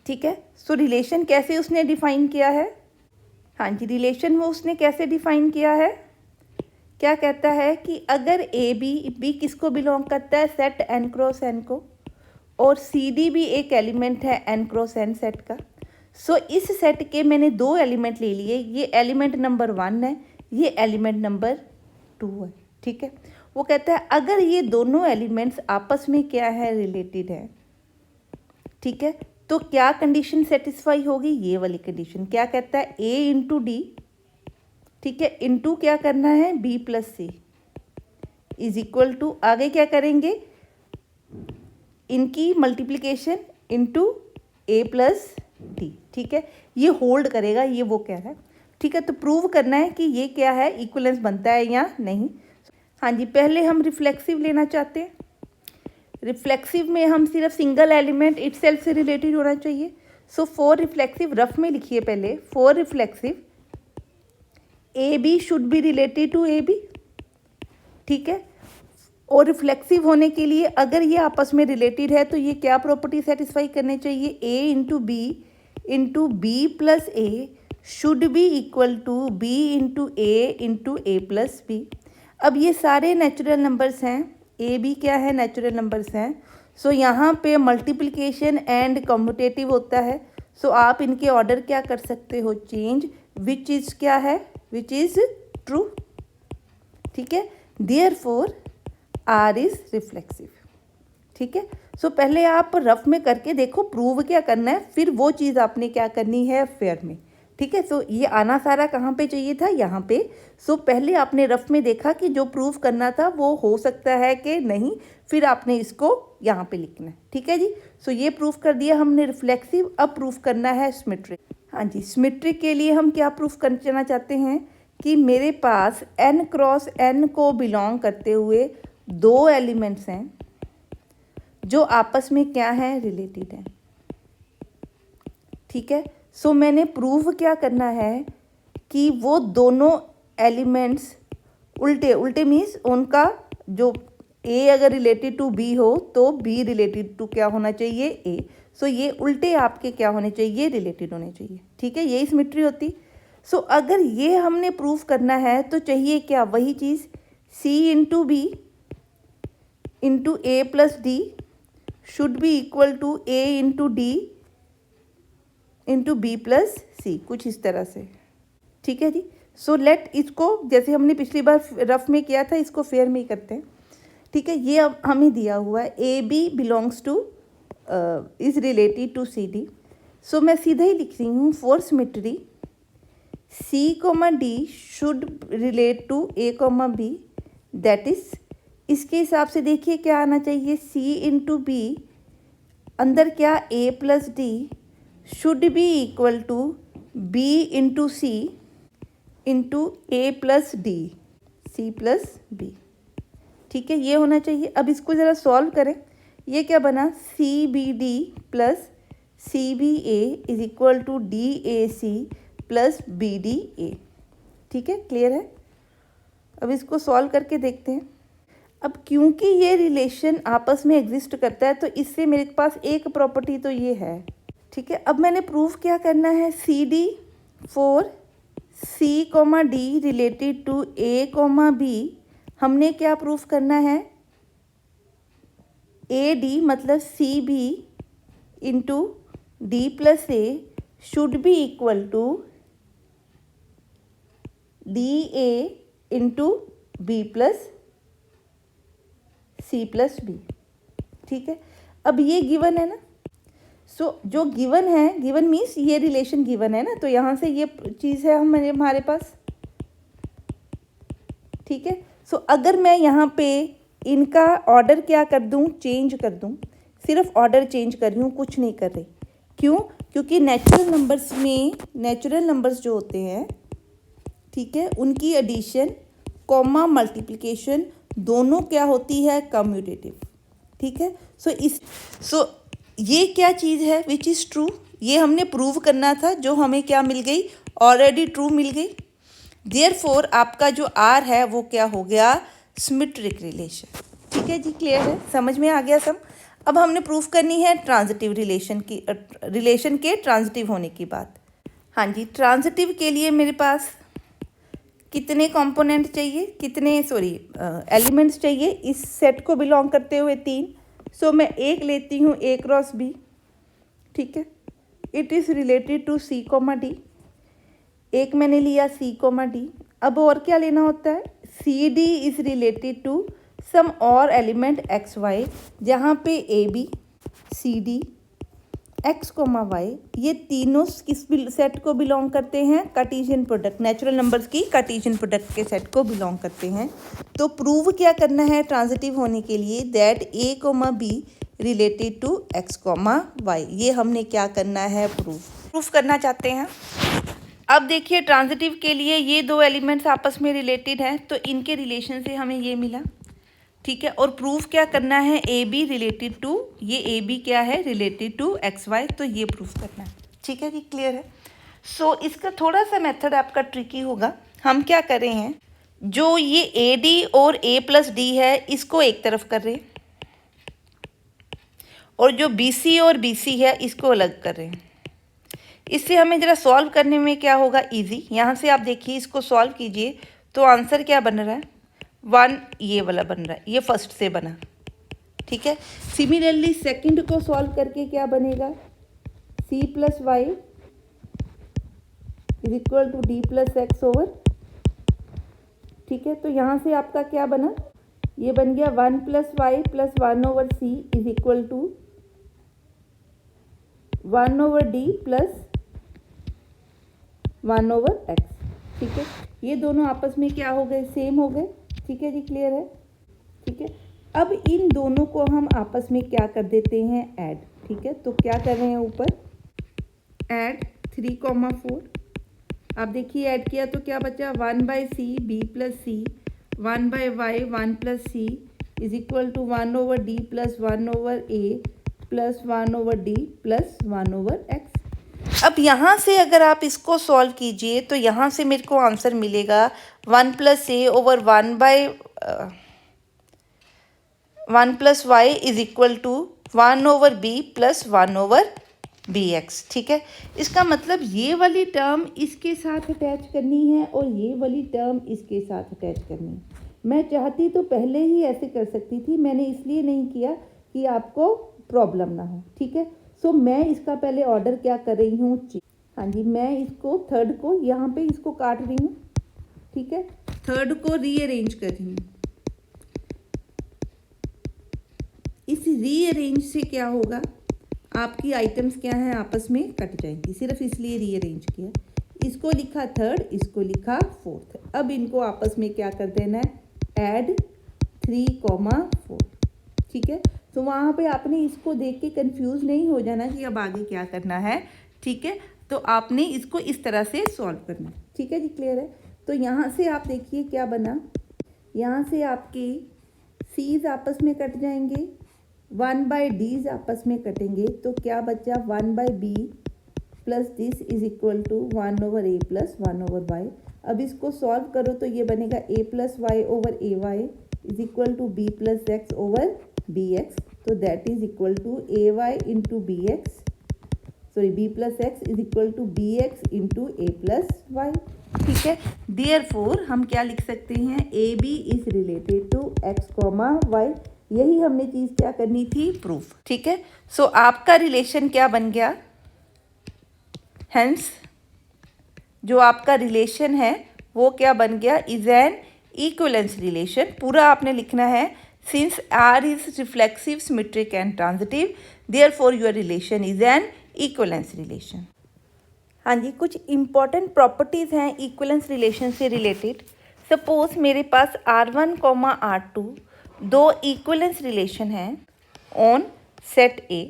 ठीक है, सो रिलेशन कैसे उसने डिफाइन किया है, हाँ जी, रिलेशन वो उसने कैसे डिफाइन किया है, क्या कहता है कि अगर ए बी किसको बिलोंग करता है, सेट एन क्रॉस एन को, और सी डी भी एक एलिमेंट है एन क्रॉस एन सेट का। सो इस सेट के मैंने दो एलिमेंट ले लिए, ये एलिमेंट नंबर 1 है, ये एलिमेंट नंबर 2 है। ठीक है, वो कहता है अगर ये दोनों एलिमेंट्स आपस में क्या है, रिलेटेड है, ठीक है, तो क्या कंडीशन सेटिस्फाई होगी, ये वाली कंडीशन। क्या कहता है, ए इंटू डी, ठीक है, इंटू क्या करना है, B plus C is equal to, आगे क्या करेंगे, इनकी multiplication into A plus D. ठीक है, ये होल्ड करेगा, ये वो कह रहा है। ठीक है, तो प्रूव करना है कि ये क्या है, इक्विवेलेंस बनता है या नहीं। हाँ जी, पहले हम रिफ्लेक्सिव लेना चाहते हैं। रिफ्लेक्सिव में हम सिर्फ सिंगल एलिमेंट इटसेल्फ से रिलेटेड होना चाहिए। सो फॉर रिफ्लेक्सिव, रफ में लिखिए पहले, for reflexive A B should be related to A B. ठीक है, और रिफ्लेक्सिव होने के लिए अगर ये आपस में रिलेटेड है तो ये क्या प्रॉपर्टी सेटिस्फाई करने चाहिए, A into B plus A should be equal to B into A plus B. अब ये सारे नेचुरल नंबर्स हैं, ए बी क्या है, नेचुरल नंबर्स हैं। सो यहाँ पे मल्टीप्लिकेशन एंड कम्यूटेटिव होता है। सो आप इनके ऑर्डर क्या कर सकते हो, चेंज, विच इज़ क्या है, विच इज़ ट्रू। ठीक है, देयरफॉर आर इज़ रिफ्लेक्सिव। ठीक है, सो पहले आप रफ में करके देखो, प्रूव क्या करना है, फिर वो चीज़ आपने क्या करनी है फेयर में। ठीक है, सो ये आना सारा कहाँ पे चाहिए था, यहाँ पे। सो पहले आपने रफ में देखा कि जो प्रूव करना था वो हो सकता है कि नहीं, फिर आपने इसको यहाँ पे लिखना है। ठीक है जी, सो ये प्रूव कर दिया हमने रिफ्लेक्सिव। अब प्रूव करना है सिमेट्रिक। हाँ जी, सिमेट्रिक के लिए हम क्या प्रूफ करना चाहते हैं कि मेरे पास n क्रॉस n को बिलोंग करते हुए दो एलिमेंट्स हैं जो आपस में क्या है, रिलेटेड हैं। ठीक है, सो मैंने प्रूव क्या करना है कि वो दोनों एलिमेंट्स उल्टे मीन्स उनका जो ए अगर रिलेटेड टू बी हो तो बी रिलेटेड टू क्या होना चाहिए, ए। सो ये उल्टे आपके क्या होने चाहिए, रिलेटेड होने चाहिए। ठीक है, यही सिमेट्री होती। सो अगर ये हमने प्रूफ करना है तो चाहिए क्या, वही चीज़, C into B into A plus D should be equal to A into D into B plus C, कुछ इस तरह से। ठीक है जी, सो लेट इसको जैसे हमने पिछली बार रफ में किया था, इसको फेयर में ही करते हैं। ठीक है, ये अब हमें दिया हुआ है A B belongs to is related to C D. So मैं सीधा ही लिख रही हूँ, for symmetry C comma D should relate to A comma B, that is, इसके हिसाब से देखिए क्या आना चाहिए, सी इंटू बी अंदर क्या, A plus D should be equal to B into C into A plus D, C plus B. ठीक है, ये होना चाहिए। अब इसको ज़रा सॉल्व करें, ये क्या बना, C B D plus C B A is equal to D A C plus B D A. ठीक है, क्लियर है। अब इसको सॉल्व करके देखते हैं। अब क्योंकि ये रिलेशन आपस में एग्जिस्ट करता है तो इससे मेरे पास एक प्रॉपर्टी तो ये है। ठीक है, अब मैंने प्रूफ क्या करना है, C D for C comma D related to A comma B, हमने क्या प्रूफ करना है, ए डी मतलब C B into D plus A should be equal to D A into B plus C plus B. ठीक है, अब ये given है ना, सो जो गिवन है, गिवन मीन्स ये रिलेशन गिवन है ना, तो यहाँ से ये चीज़ है हमारे पास। ठीक है, सो अगर मैं यहाँ पे इनका ऑर्डर क्या कर दूँ, चेंज कर दूँ, सिर्फ ऑर्डर चेंज कर रही हूँ, कुछ नहीं कर रही। क्यों, क्योंकि नेचुरल नंबर्स में, नेचुरल नंबर्स जो होते हैं ठीक है, उनकी एडिशन कॉमा मल्टीप्लिकेशन दोनों क्या होती है, कम्यूटेटिव। ठीक है, सो ये क्या चीज़ है विच इज़ ट्रू, ये हमने प्रूव करना था, जो हमें क्या मिल गई, ऑलरेडी ट्रू मिल गई। देयरफॉर आपका जो आर है वो क्या हो गया, सिमेट्रिक रिलेशन। ठीक है जी, क्लियर है, समझ में आ गया सब। अब हमने प्रूफ करनी है ट्रांजिटिव रिलेशन के ट्रांजिटिव होने की बात। हाँ जी, ट्रांजिटिव के लिए मेरे पास कितने कंपोनेंट चाहिए, एलिमेंट्स चाहिए इस सेट को बिलोंग करते हुए 3। सो मैं एक लेती हूँ A क्रॉस B। ठीक है, it is related to C, D। एक मैंने लिया C, D। अब और क्या लेना होता है, CD इज़ रिलेटेड टू सम और एलिमेंट X, Y, जहाँ पे AB, CD, X, Y ये तीनों किस सेट को बिलोंग करते हैं, कार्टेशियन प्रोडक्ट, नेचुरल नंबर्स की कार्टेशियन प्रोडक्ट के सेट को बिलोंग करते हैं। तो प्रूव क्या करना है ट्रांजिटिव होने के लिए, that A, B related to X, Y, ये हमने क्या करना है, प्रूफ करना चाहते हैं। अब देखिए ट्रांजिटिव के लिए ये दो एलिमेंट्स आपस में रिलेटेड हैं, तो इनके रिलेशन से हमें ये मिला। ठीक है, और प्रूफ क्या करना है, ए बी रिलेटेड टू, ये ए बी क्या है, रिलेटेड टू एक्स वाई, तो ये प्रूफ करना है। ठीक है जी, क्लियर है। सो इसका थोड़ा सा मेथड आपका ट्रिकी होगा। हम क्या कर रहे हैं, जो ये ए डी और ए प्लस डी है इसको एक तरफ कर रहे हैं, और जो बी सी और बी सी है इसको अलग कर रहे हैं। इससे हमें ज़रा सॉल्व करने में क्या होगा, इजी। यहाँ से आप देखिए, इसको सॉल्व कीजिए तो आंसर क्या बन रहा है, 1 ये वाला बन रहा है, ये फर्स्ट से बना। ठीक है, सिमिलरली सेकंड को सॉल्व करके क्या बनेगा, C plus Y is equal to D plus X over. ठीक है, तो यहाँ से आपका क्या बना, ये बन गया 1 plus Y plus 1 over C is equal to 1 over D plus 1 over X. ठीक है, ये दोनों आपस में क्या हो गए, सेम हो गए। ठीक है जी, क्लियर है। ठीक है, अब इन दोनों को हम आपस में क्या कर देते हैं, ऐड। ठीक है, तो क्या कर रहे हैं, ऊपर ऐड 3, 4। आप देखिए ऐड किया तो क्या बचा, 1/C B plus C, 1/Y 1 plus C is equal to 1 over D plus 1 over A plus 1 over D plus 1 over X। अब यहाँ से अगर आप इसको सॉल्व कीजिए तो यहाँ से मेरे को आंसर मिलेगा 1 plus A over 1 plus Y is equal to 1 over B plus 1 over BX। ठीक है, इसका मतलब ये वाली टर्म इसके साथ अटैच करनी है और ये वाली टर्म इसके साथ अटैच करनी है। मैं चाहती तो पहले ही ऐसे कर सकती थी, मैंने इसलिए नहीं किया कि आपको प्रॉब्लम ना हो। ठीक है, सो मैं इसका पहले ऑर्डर क्या कर रही हूँ, हाँ जी, मैं इसको थर्ड को यहाँ पे इसको काट रही हूँ। ठीक है, थर्ड को रीअरेंज कर रही हूँ। इस रीअरेंज से क्या होगा, आपकी आइटम्स क्या है, आपस में कट जाएंगी, सिर्फ इसलिए रीअरेंज किया। इसको लिखा थर्ड, इसको लिखा फोर्थ। अब इनको आपस में क्या कर देना है, ऐड 3, 4। ठीक है, तो वहाँ पे आपने इसको देख के कंफ्यूज नहीं हो जाना कि अब आगे क्या करना है। ठीक है, तो आपने इसको इस तरह से सॉल्व करना है। ठीक है जी, क्लियर है। तो यहाँ से आप देखिए क्या बना, यहाँ से आपके C's आपस में कट जाएंगे, 1/D's आपस में कटेंगे, तो क्या बचा, 1/B plus this is equal to 1 over A plus 1 over Y। अब इसको सॉल्व करो तो ये बनेगा A plus Y over AY is equal to B plus X over BX। तो that is equal to AY into BX, B plus X is equal to BX into A plus Y. ठीक है, therefore हम क्या लिख सकते हैं, AB is related to X, Y। यही हमने चीज़ क्या करनी थी, प्रूफ। ठीक है, सो आपका रिलेशन क्या बन गया, हेंस जो आपका रिलेशन है वो क्या बन गया, इज एन इक्विवेलेंस रिलेशन। पूरा आपने लिखना है, since R is reflexive, symmetric and transitive, therefore your relation is an equivalence relation. हाँ जी, कुछ इंपॉर्टेंट प्रॉपर्टीज़ हैं इक्विवेलेंस रिलेशन से रिलेटेड। सपोज मेरे पास R1, R2 दो इक्विवेलेंस रिलेशन हैं ऑन सेट A।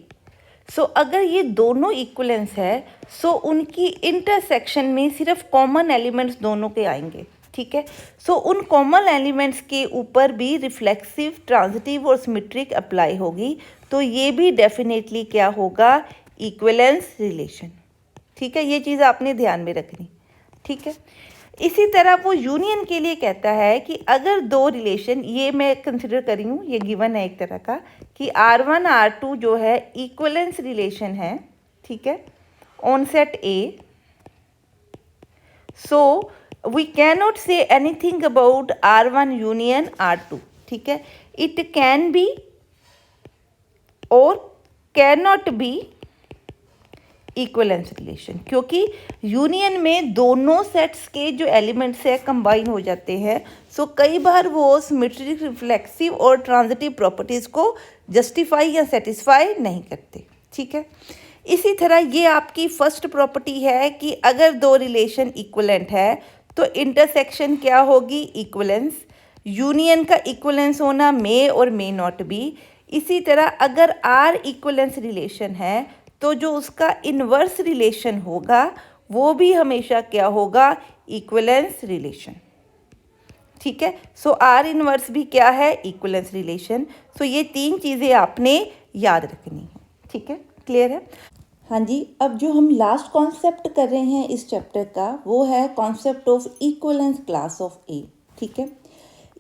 सो अगर ये दोनों इक्वलेंस है सो उनकी इंटरसेक्शन में सिर्फ कॉमन एलिमेंट्स दोनों के आएंगे, ठीक है। सो उन कॉमन एलिमेंट्स के ऊपर भी रिफ्लेक्सिव, ट्रांजिटिव और सिमेट्रिक अप्लाई होगी, तो ये भी डेफिनेटली क्या होगा, इक्वलेंस रिलेशन, ठीक है। ये चीज़ आपने ध्यान में रखनी, ठीक है। इसी तरह वो यूनियन के लिए कहता है कि अगर दो रिलेशन, ये मैं कंसिडर करी हूँ, ये गिवन है एक तरह का, कि R1 R2 जो है इक्वलेंस रिलेशन है, ठीक है, on set A, so we can not say anything about R1 union R2, ठीक है। इट कैन बी और can not be equivalence relation, क्योंकि यूनियन में दोनों सेट्स के जो एलिमेंट्स है कंबाइन हो जाते हैं, सो कई बार वो सिमेट्रिक, रिफ्लेक्सिव और ट्रांजिटिव प्रॉपर्टीज़ को जस्टिफाई या सेटिस्फाई नहीं करते, ठीक है। इसी तरह ये आपकी फर्स्ट प्रॉपर्टी है कि अगर दो रिलेशन इक्वलेंट है तो इंटरसेक्शन क्या होगी, इक्वलेंस। यूनियन का इक्वलेंस होना मे और मे नॉट बी। इसी तरह अगर आर इक्वलेंस रिलेशन है तो जो उसका इन्वर्स रिलेशन होगा वो भी हमेशा क्या होगा, इक्वलेंस रिलेशन, ठीक है। सो आर इन्वर्स भी क्या है, इक्वलेंस रिलेशन। सो ये तीन चीज़ें आपने याद रखनी है, ठीक है, क्लियर है। हाँ जी, अब जो हम लास्ट कॉन्सेप्ट कर रहे हैं इस चैप्टर का वो है concept of equivalence class of A, ठीक है।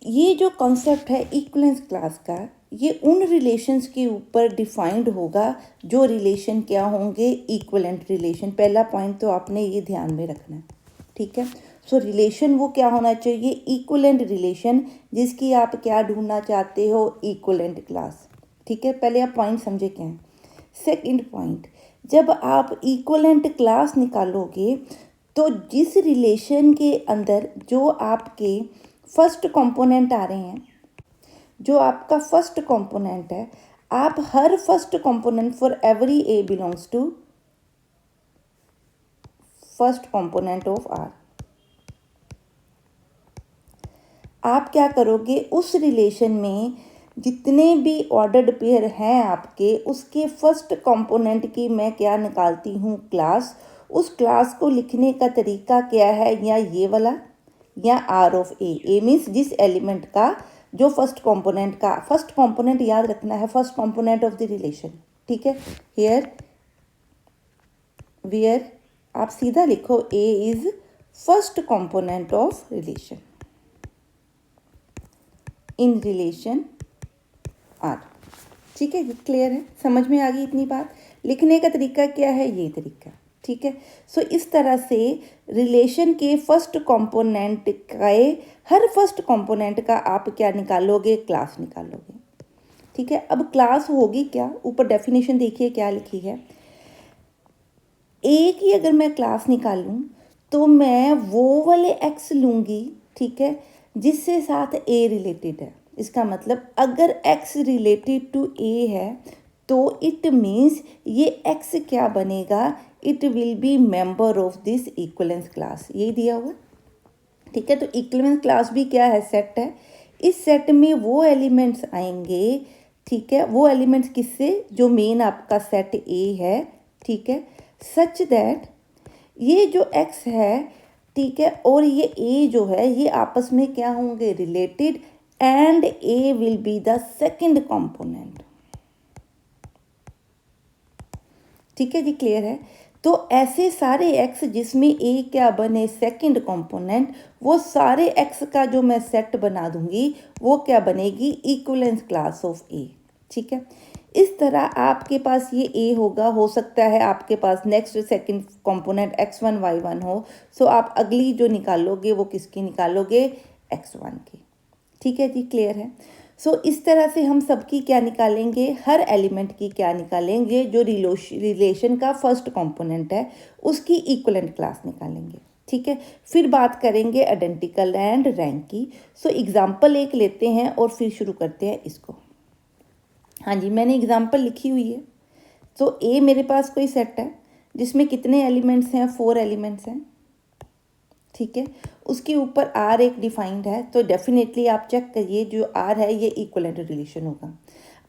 ये जो कॉन्सेप्ट है इक्वलेंस क्लास का, ये उन रिलेशंस के ऊपर डिफाइंड होगा जो रिलेशन क्या होंगे, इक्वलेंट रिलेशन। पहला पॉइंट तो आपने ये ध्यान में रखना है, ठीक है। सो रिलेशन वो क्या होना चाहिए, इक्वलेंट रिलेशन, जिसकी आप क्या ढूंढना चाहते हो, इक्वलेंट क्लास, ठीक है। पहले आप पॉइंट समझे क्या है। सेकंड पॉइंट, जब आप इक्वलेंट क्लास निकालोगे तो जिस रिलेशन के अंदर जो आपके फर्स्ट कंपोनेंट आ रहे हैं, जो आपका फर्स्ट कंपोनेंट है, आप हर first component for every A belongs to first component of R, आप क्या करोगे, उस रिलेशन में जितने भी ऑर्डर्ड पेयर हैं आपके, उसके फर्स्ट कंपोनेंट की मैं क्या निकालती हूँ, क्लास। उस क्लास को लिखने का तरीका क्या है, या ये वाला या आर ऑफ ए मीन्स जिस एलिमेंट का जो फर्स्ट कंपोनेंट याद रखना है, first component of the relation, ठीक है। हियर वेयर आप सीधा लिखो A is first component of relation in relation R, ठीक है, क्लियर है, समझ में आ गई इतनी बात। लिखने का तरीका क्या है, ये तरीका, ठीक है। सो इस तरह से रिलेशन के फर्स्ट कंपोनेंट का, हर फर्स्ट कंपोनेंट का आप क्या निकालोगे, क्लास निकालोगे, ठीक है। अब क्लास होगी क्या, ऊपर डेफिनेशन देखिए क्या लिखी है। ए की अगर मैं क्लास निकालूं तो मैं वो वाले एक्स लूँगी, ठीक है, जिससे साथ ए रिलेटेड है। इसका मतलब अगर x रिलेटेड टू a है तो इट मीन्स ये x क्या बनेगा, it will be member of this equivalence class, यही दिया हुआ, ठीक है। तो इक्वलेंस क्लास भी क्या है, सेट है। इस सेट में वो एलिमेंट्स आएंगे, ठीक है, वो एलिमेंट्स किससे, जो मेन आपका सेट a है, ठीक है, सच दैट ये जो x है, ठीक है, और ये a जो है, ये आपस में क्या होंगे, related, and A will be the second component, ठीक है जी, क्लियर है। तो ऐसे सारे x जिसमें A क्या बने, सेकंड कंपोनेंट, वो सारे x का जो मैं सेट बना दूंगी वो क्या बनेगी, इक्वलेंस क्लास ऑफ A, ठीक है। इस तरह आपके पास ये A होगा, हो सकता है आपके पास next second component x1 y1 हो, सो आप अगली जो निकालोगे वो किसकी निकालोगे, x1 की, ठीक है जी, क्लियर है। सो इस तरह से हम सबकी क्या निकालेंगे, हर एलिमेंट की क्या निकालेंगे, जो रिलेशन का फर्स्ट कंपोनेंट है उसकी इक्वलेंट क्लास निकालेंगे, ठीक है। फिर बात करेंगे आइडेंटिकल एंड रैंक की। सो एग्जांपल एक लेते हैं और फिर शुरू करते हैं इसको। हाँ जी, मैंने एग्जांपल लिखी हुई है। तो ए मेरे पास कोई सेट है जिसमें कितने एलिमेंट्स हैं, 4 एलिमेंट्स हैं, ठीक है। उसके ऊपर आर एक डिफाइंड है, तो डेफिनेटली आप चेक करिए जो आर है ये इक्वलेंट रिलेशन होगा।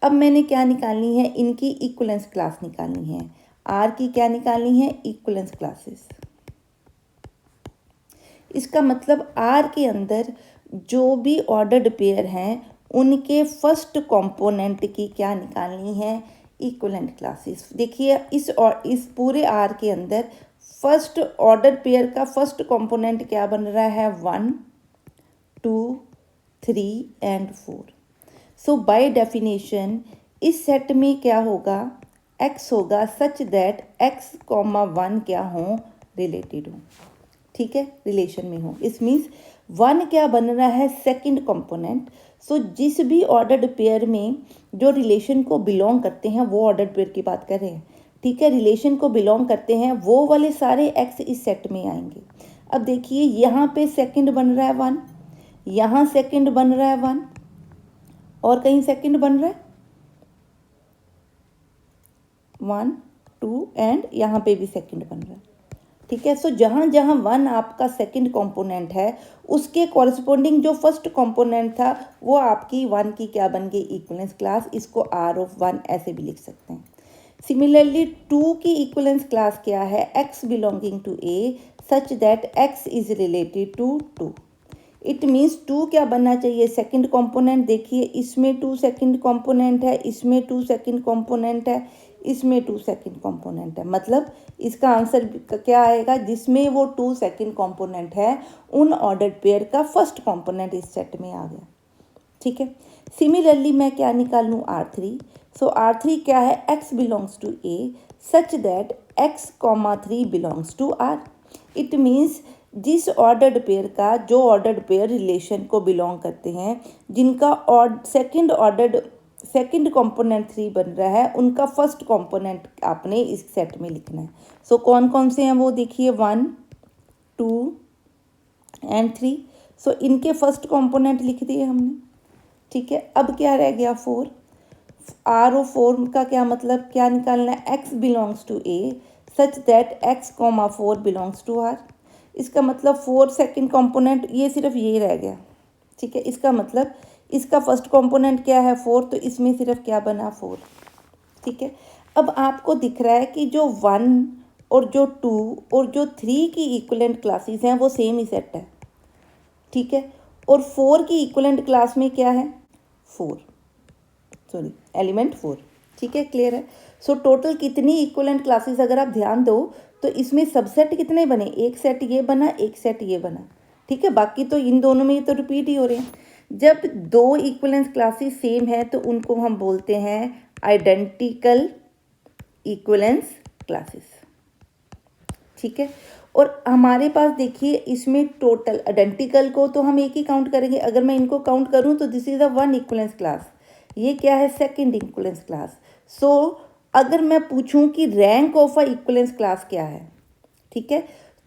अब मैंने क्या निकालनी है, इनकी इक्विवेलेंस क्लास निकालनी है। आर की क्या निकालनी है, इक्विवेलेंस क्लासेस। इसका मतलब आर के अंदर जो भी ऑर्डर्ड पेयर हैं उनके फर्स्ट कंपोनेंट की क्या निकालनी है, इक्विवेलेंट क्लासेस। देखिए इस पूरे आर के अंदर फर्स्ट ऑर्डर पेयर का फर्स्ट कंपोनेंट क्या बन रहा है, 1 2 3 एंड 4। सो बाय डेफिनेशन इस सेट में क्या होगा, x होगा सच दैट x, 1 क्या हो, रिलेटेड हो, ठीक है, रिलेशन में हो। इस मीन्स 1 क्या बन रहा है, सेकंड कंपोनेंट। सो जिस भी ऑर्डर्ड पेयर में जो रिलेशन को बिलोंग करते हैं, वो ऑर्डर्ड पेयर की बात कर रहे हैं, ठीक है, रिलेशन को बिलोंग करते हैं, वो वाले सारे x इस सेट में आएंगे। अब देखिए यहाँ पे सेकंड बन रहा है 1, यहाँ सेकंड बन रहा है 1, और कहीं सेकंड बन रहा है 1 2 एंड यहाँ पे भी सेकंड बन रहा है, ठीक है। सो जहाँ जहाँ 1 आपका सेकंड कंपोनेंट है, उसके कॉरस्पॉन्डिंग जो फर्स्ट कंपोनेंट था वो आपकी 1 की क्या बन गई, इक्विवेलेंस क्लास। इसको आर ऑफ 1 ऐसे भी लिख सकते हैं। सिमिलरली 2 की इक्विवेलेंस क्लास क्या है, x belonging to a such that x is related to 2। It means 2 क्या बनना चाहिए, सेकंड कंपोनेंट। देखिए इसमें 2 सेकंड कंपोनेंट है, इसमें 2 सेकंड कंपोनेंट है, इसमें 2 सेकंड कंपोनेंट है। मतलब इसका आंसर क्या आएगा, जिसमें वो 2 सेकंड कंपोनेंट है उन ऑर्डर्ड पेयर का फर्स्ट कंपोनेंट इस सेट में आ गया, ठीक है। सिमिलरली मैं क्या निकाल लूँ, R3। सो R3 क्या है, x belongs to a such that x, 3 belongs to R। It means जिस ऑर्डर्ड पेयर का, जो ऑर्डर्ड पेयर रिलेशन को बिलोंग करते हैं, जिनका सेकंड कंपोनेंट 3 बन रहा है, उनका फर्स्ट कंपोनेंट आपने इस सेट में लिखना है। सो कौन कौन से हैं वो देखिए, 1 2 एंड 3। सो इनके फर्स्ट कंपोनेंट लिख दिए हमने, ठीक है। अब क्या रह गया, 4। आर ओ 4 का क्या मतलब, क्या निकालना है, x belongs to a such that x, 4 belongs to r। इसका मतलब 4 सेकंड कंपोनेंट, ये सिर्फ ये रह गया, ठीक है। इसका मतलब इसका फर्स्ट कंपोनेंट क्या है, 4, तो इसमें सिर्फ क्या बना, 4, ठीक है। अब आपको दिख रहा है कि जो 1 और जो 2 और जो 3 की इक्विवेलेंट क्लासेस हैं वो सेम ही सेट है, ठीक है। और 4 की इक्विवेलेंट क्लास में क्या है, एलिमेंट 4, ठीक है, क्लियर है। सो टोटल कितनी इक्विवेलेंट क्लासेस अगर आप ध्यान दो तो इसमें सबसेट कितने बने, एक सेट ये बना, एक सेट ये बना, ठीक है। बाकी तो इन दोनों में ये तो रिपीट ही हो रहे हैं। जब 2 इक्विवेलेंस क्लासेस सेम है तो उनको हम बोलते हैं आइडेंटिकल इक्विवेलेंस क्लासेस, ठीक है। और हमारे पास देखिए इसमें टोटल आइडेंटिकल को तो हम एक ही काउंट करेंगे। अगर मैं इनको काउंट करूं तो this is a 1 equivalence class, ये क्या है, सेकंड इक्विवेलेंस क्लास। सो अगर मैं पूछूं कि rank of a equivalence class क्या है, ठीक है,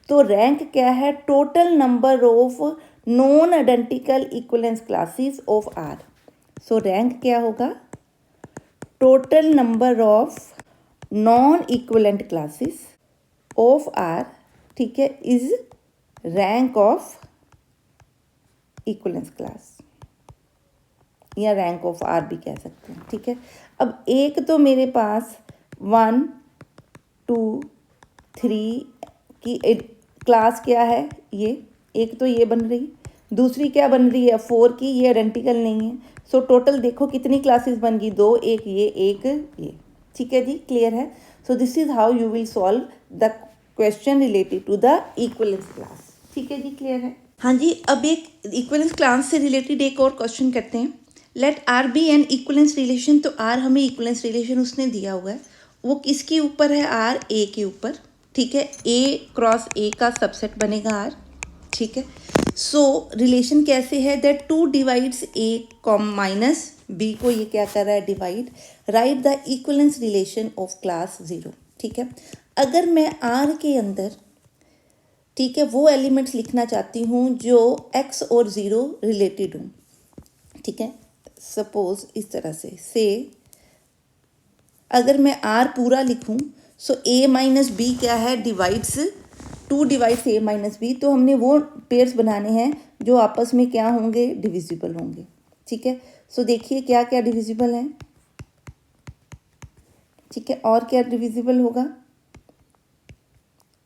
तो रैंक क्या है, total number of non identical equivalence classes of R. So rank क्या होगा, total number of non equivalent classes of R, ठीक है, is rank of equivalence class, या रैंक ऑफ आर भी कह सकते हैं, ठीक है। अब एक तो मेरे पास 1 2 3 की क्लास क्या है, ये एक तो ये बन रही, दूसरी क्या बन रही है, 4 की, ये आइडेंटिकल नहीं है। सो टोटल देखो कितनी क्लासेस बन गई, 2, एक ये, ठीक है जी, क्लियर है। So this is how you will solve the question related to the equivalence class, ठीक है जी, क्लियर है। हाँ जी, अब एक इक्विवेलेंस क्लास से रिलेटेड एक और क्वेश्चन करते हैं। Let R be an equivalence relation. तो आर हमें इक्विवेलेंस रिलेशन उसने दिया हुआ है, वो किसके ऊपर है, आर ए के ऊपर, ठीक है। ए क्रॉस ए का सबसेट बनेगा आर, ठीक है। सो रिलेशन कैसे है, that 2 divides A minus B को ये क्या कर रहा है, divide. Write the equivalence relation of class 0, ठीक है। अगर मैं आर के अंदर, ठीक है, वो एलिमेंट्स लिखना चाहती हूँ जो x और 0 रिलेटेड हूँ, ठीक है। सपोज इस तरह से अगर मैं आर पूरा लिखूं, सो a माइनस बी क्या है, divides 2 divides a minus B. तो हमने वो पेयर्स बनाने हैं जो आपस में क्या होंगे, डिविजिबल होंगे, ठीक है। सो देखिए क्या क्या डिविजिबल हैं, ठीक है। और क्या डिविजिबल होगा,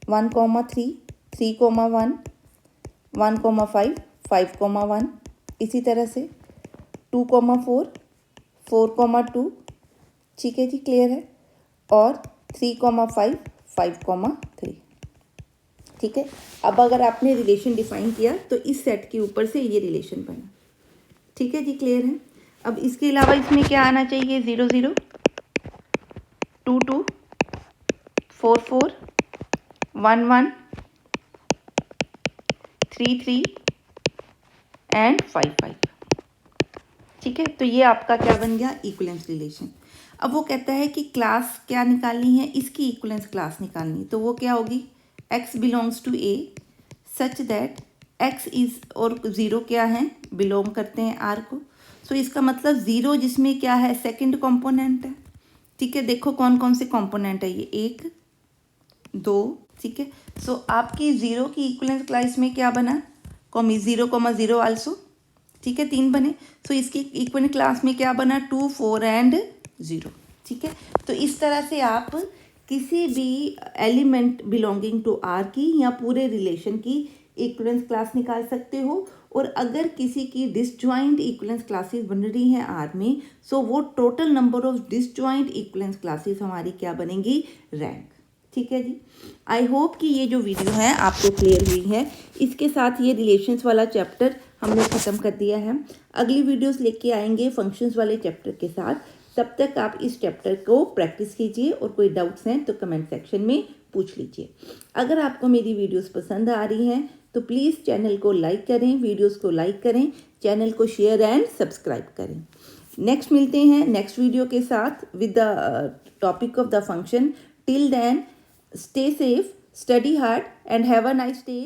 1,3, 3,1, 1,5, 5,1, इसी तरह से 2,4, 4,2, ठीक है जी, क्लियर है। और 3,5, 5,3, ठीक है। अब अगर आपने रिलेशन डिफाइन किया तो इस सेट के ऊपर से ये रिलेशन बना, ठीक है जी, क्लियर है। अब इसके अलावा इसमें क्या आना चाहिए, 0, 0, 2, 2, 4, 4, 1, 1, 3, 3 एंड 5, 5, ठीक है। तो ये आपका क्या बन गया, इक्विवेलेंस रिलेशन। अब वो कहता है कि क्लास क्या निकालनी है, इसकी इक्विवेलेंस क्लास निकालनी है। तो वो क्या होगी, x belongs to a such that x is, और 0 क्या है, बिलोंग करते हैं r को। सो इसका मतलब 0 जिसमें क्या है, सेकंड कंपोनेंट है, ठीक है। देखो कौन कौन से कंपोनेंट है ये, 1, 2, ठीक है। सो आपकी 0 की इक्विवेलेंस क्लास में क्या बना, 0,0 आल्सो, ठीक है, 3 बने। सो इसकी इक्विवेलेंस क्लास में क्या बना, 2, 4 एंड 0, ठीक है। तो इस तरह से आप किसी भी एलिमेंट बिलोंगिंग टू आर की या पूरे रिलेशन की इक्विवेलेंस क्लास निकाल सकते हो। और अगर किसी की डिसजॉइंट इक्विवेलेंस क्लासेस बन रही हैं आर में, सो वो total number of disjoint equivalence classes हमारी क्या बनेंगी, रैंक, ठीक है जी। आई होप कि ये जो वीडियो है आपको क्लियर हुई है। इसके साथ ये रिलेशंस वाला चैप्टर हमने ख़त्म कर दिया है। अगली वीडियोस लेके आएंगे फंक्शंस वाले चैप्टर के साथ। तब तक आप इस चैप्टर को प्रैक्टिस कीजिए और कोई डाउट्स हैं तो कमेंट सेक्शन में पूछ लीजिए। अगर आपको मेरी वीडियोस पसंद आ रही हैं तो प्लीज़ चैनल को लाइक करें, वीडियोस को लाइक करें, चैनल को शेयर एंड सब्सक्राइब करें। नेक्स्ट मिलते हैं नेक्स्ट वीडियो के साथ with the topic of the function. Till then, stay safe, study hard and have a nice day.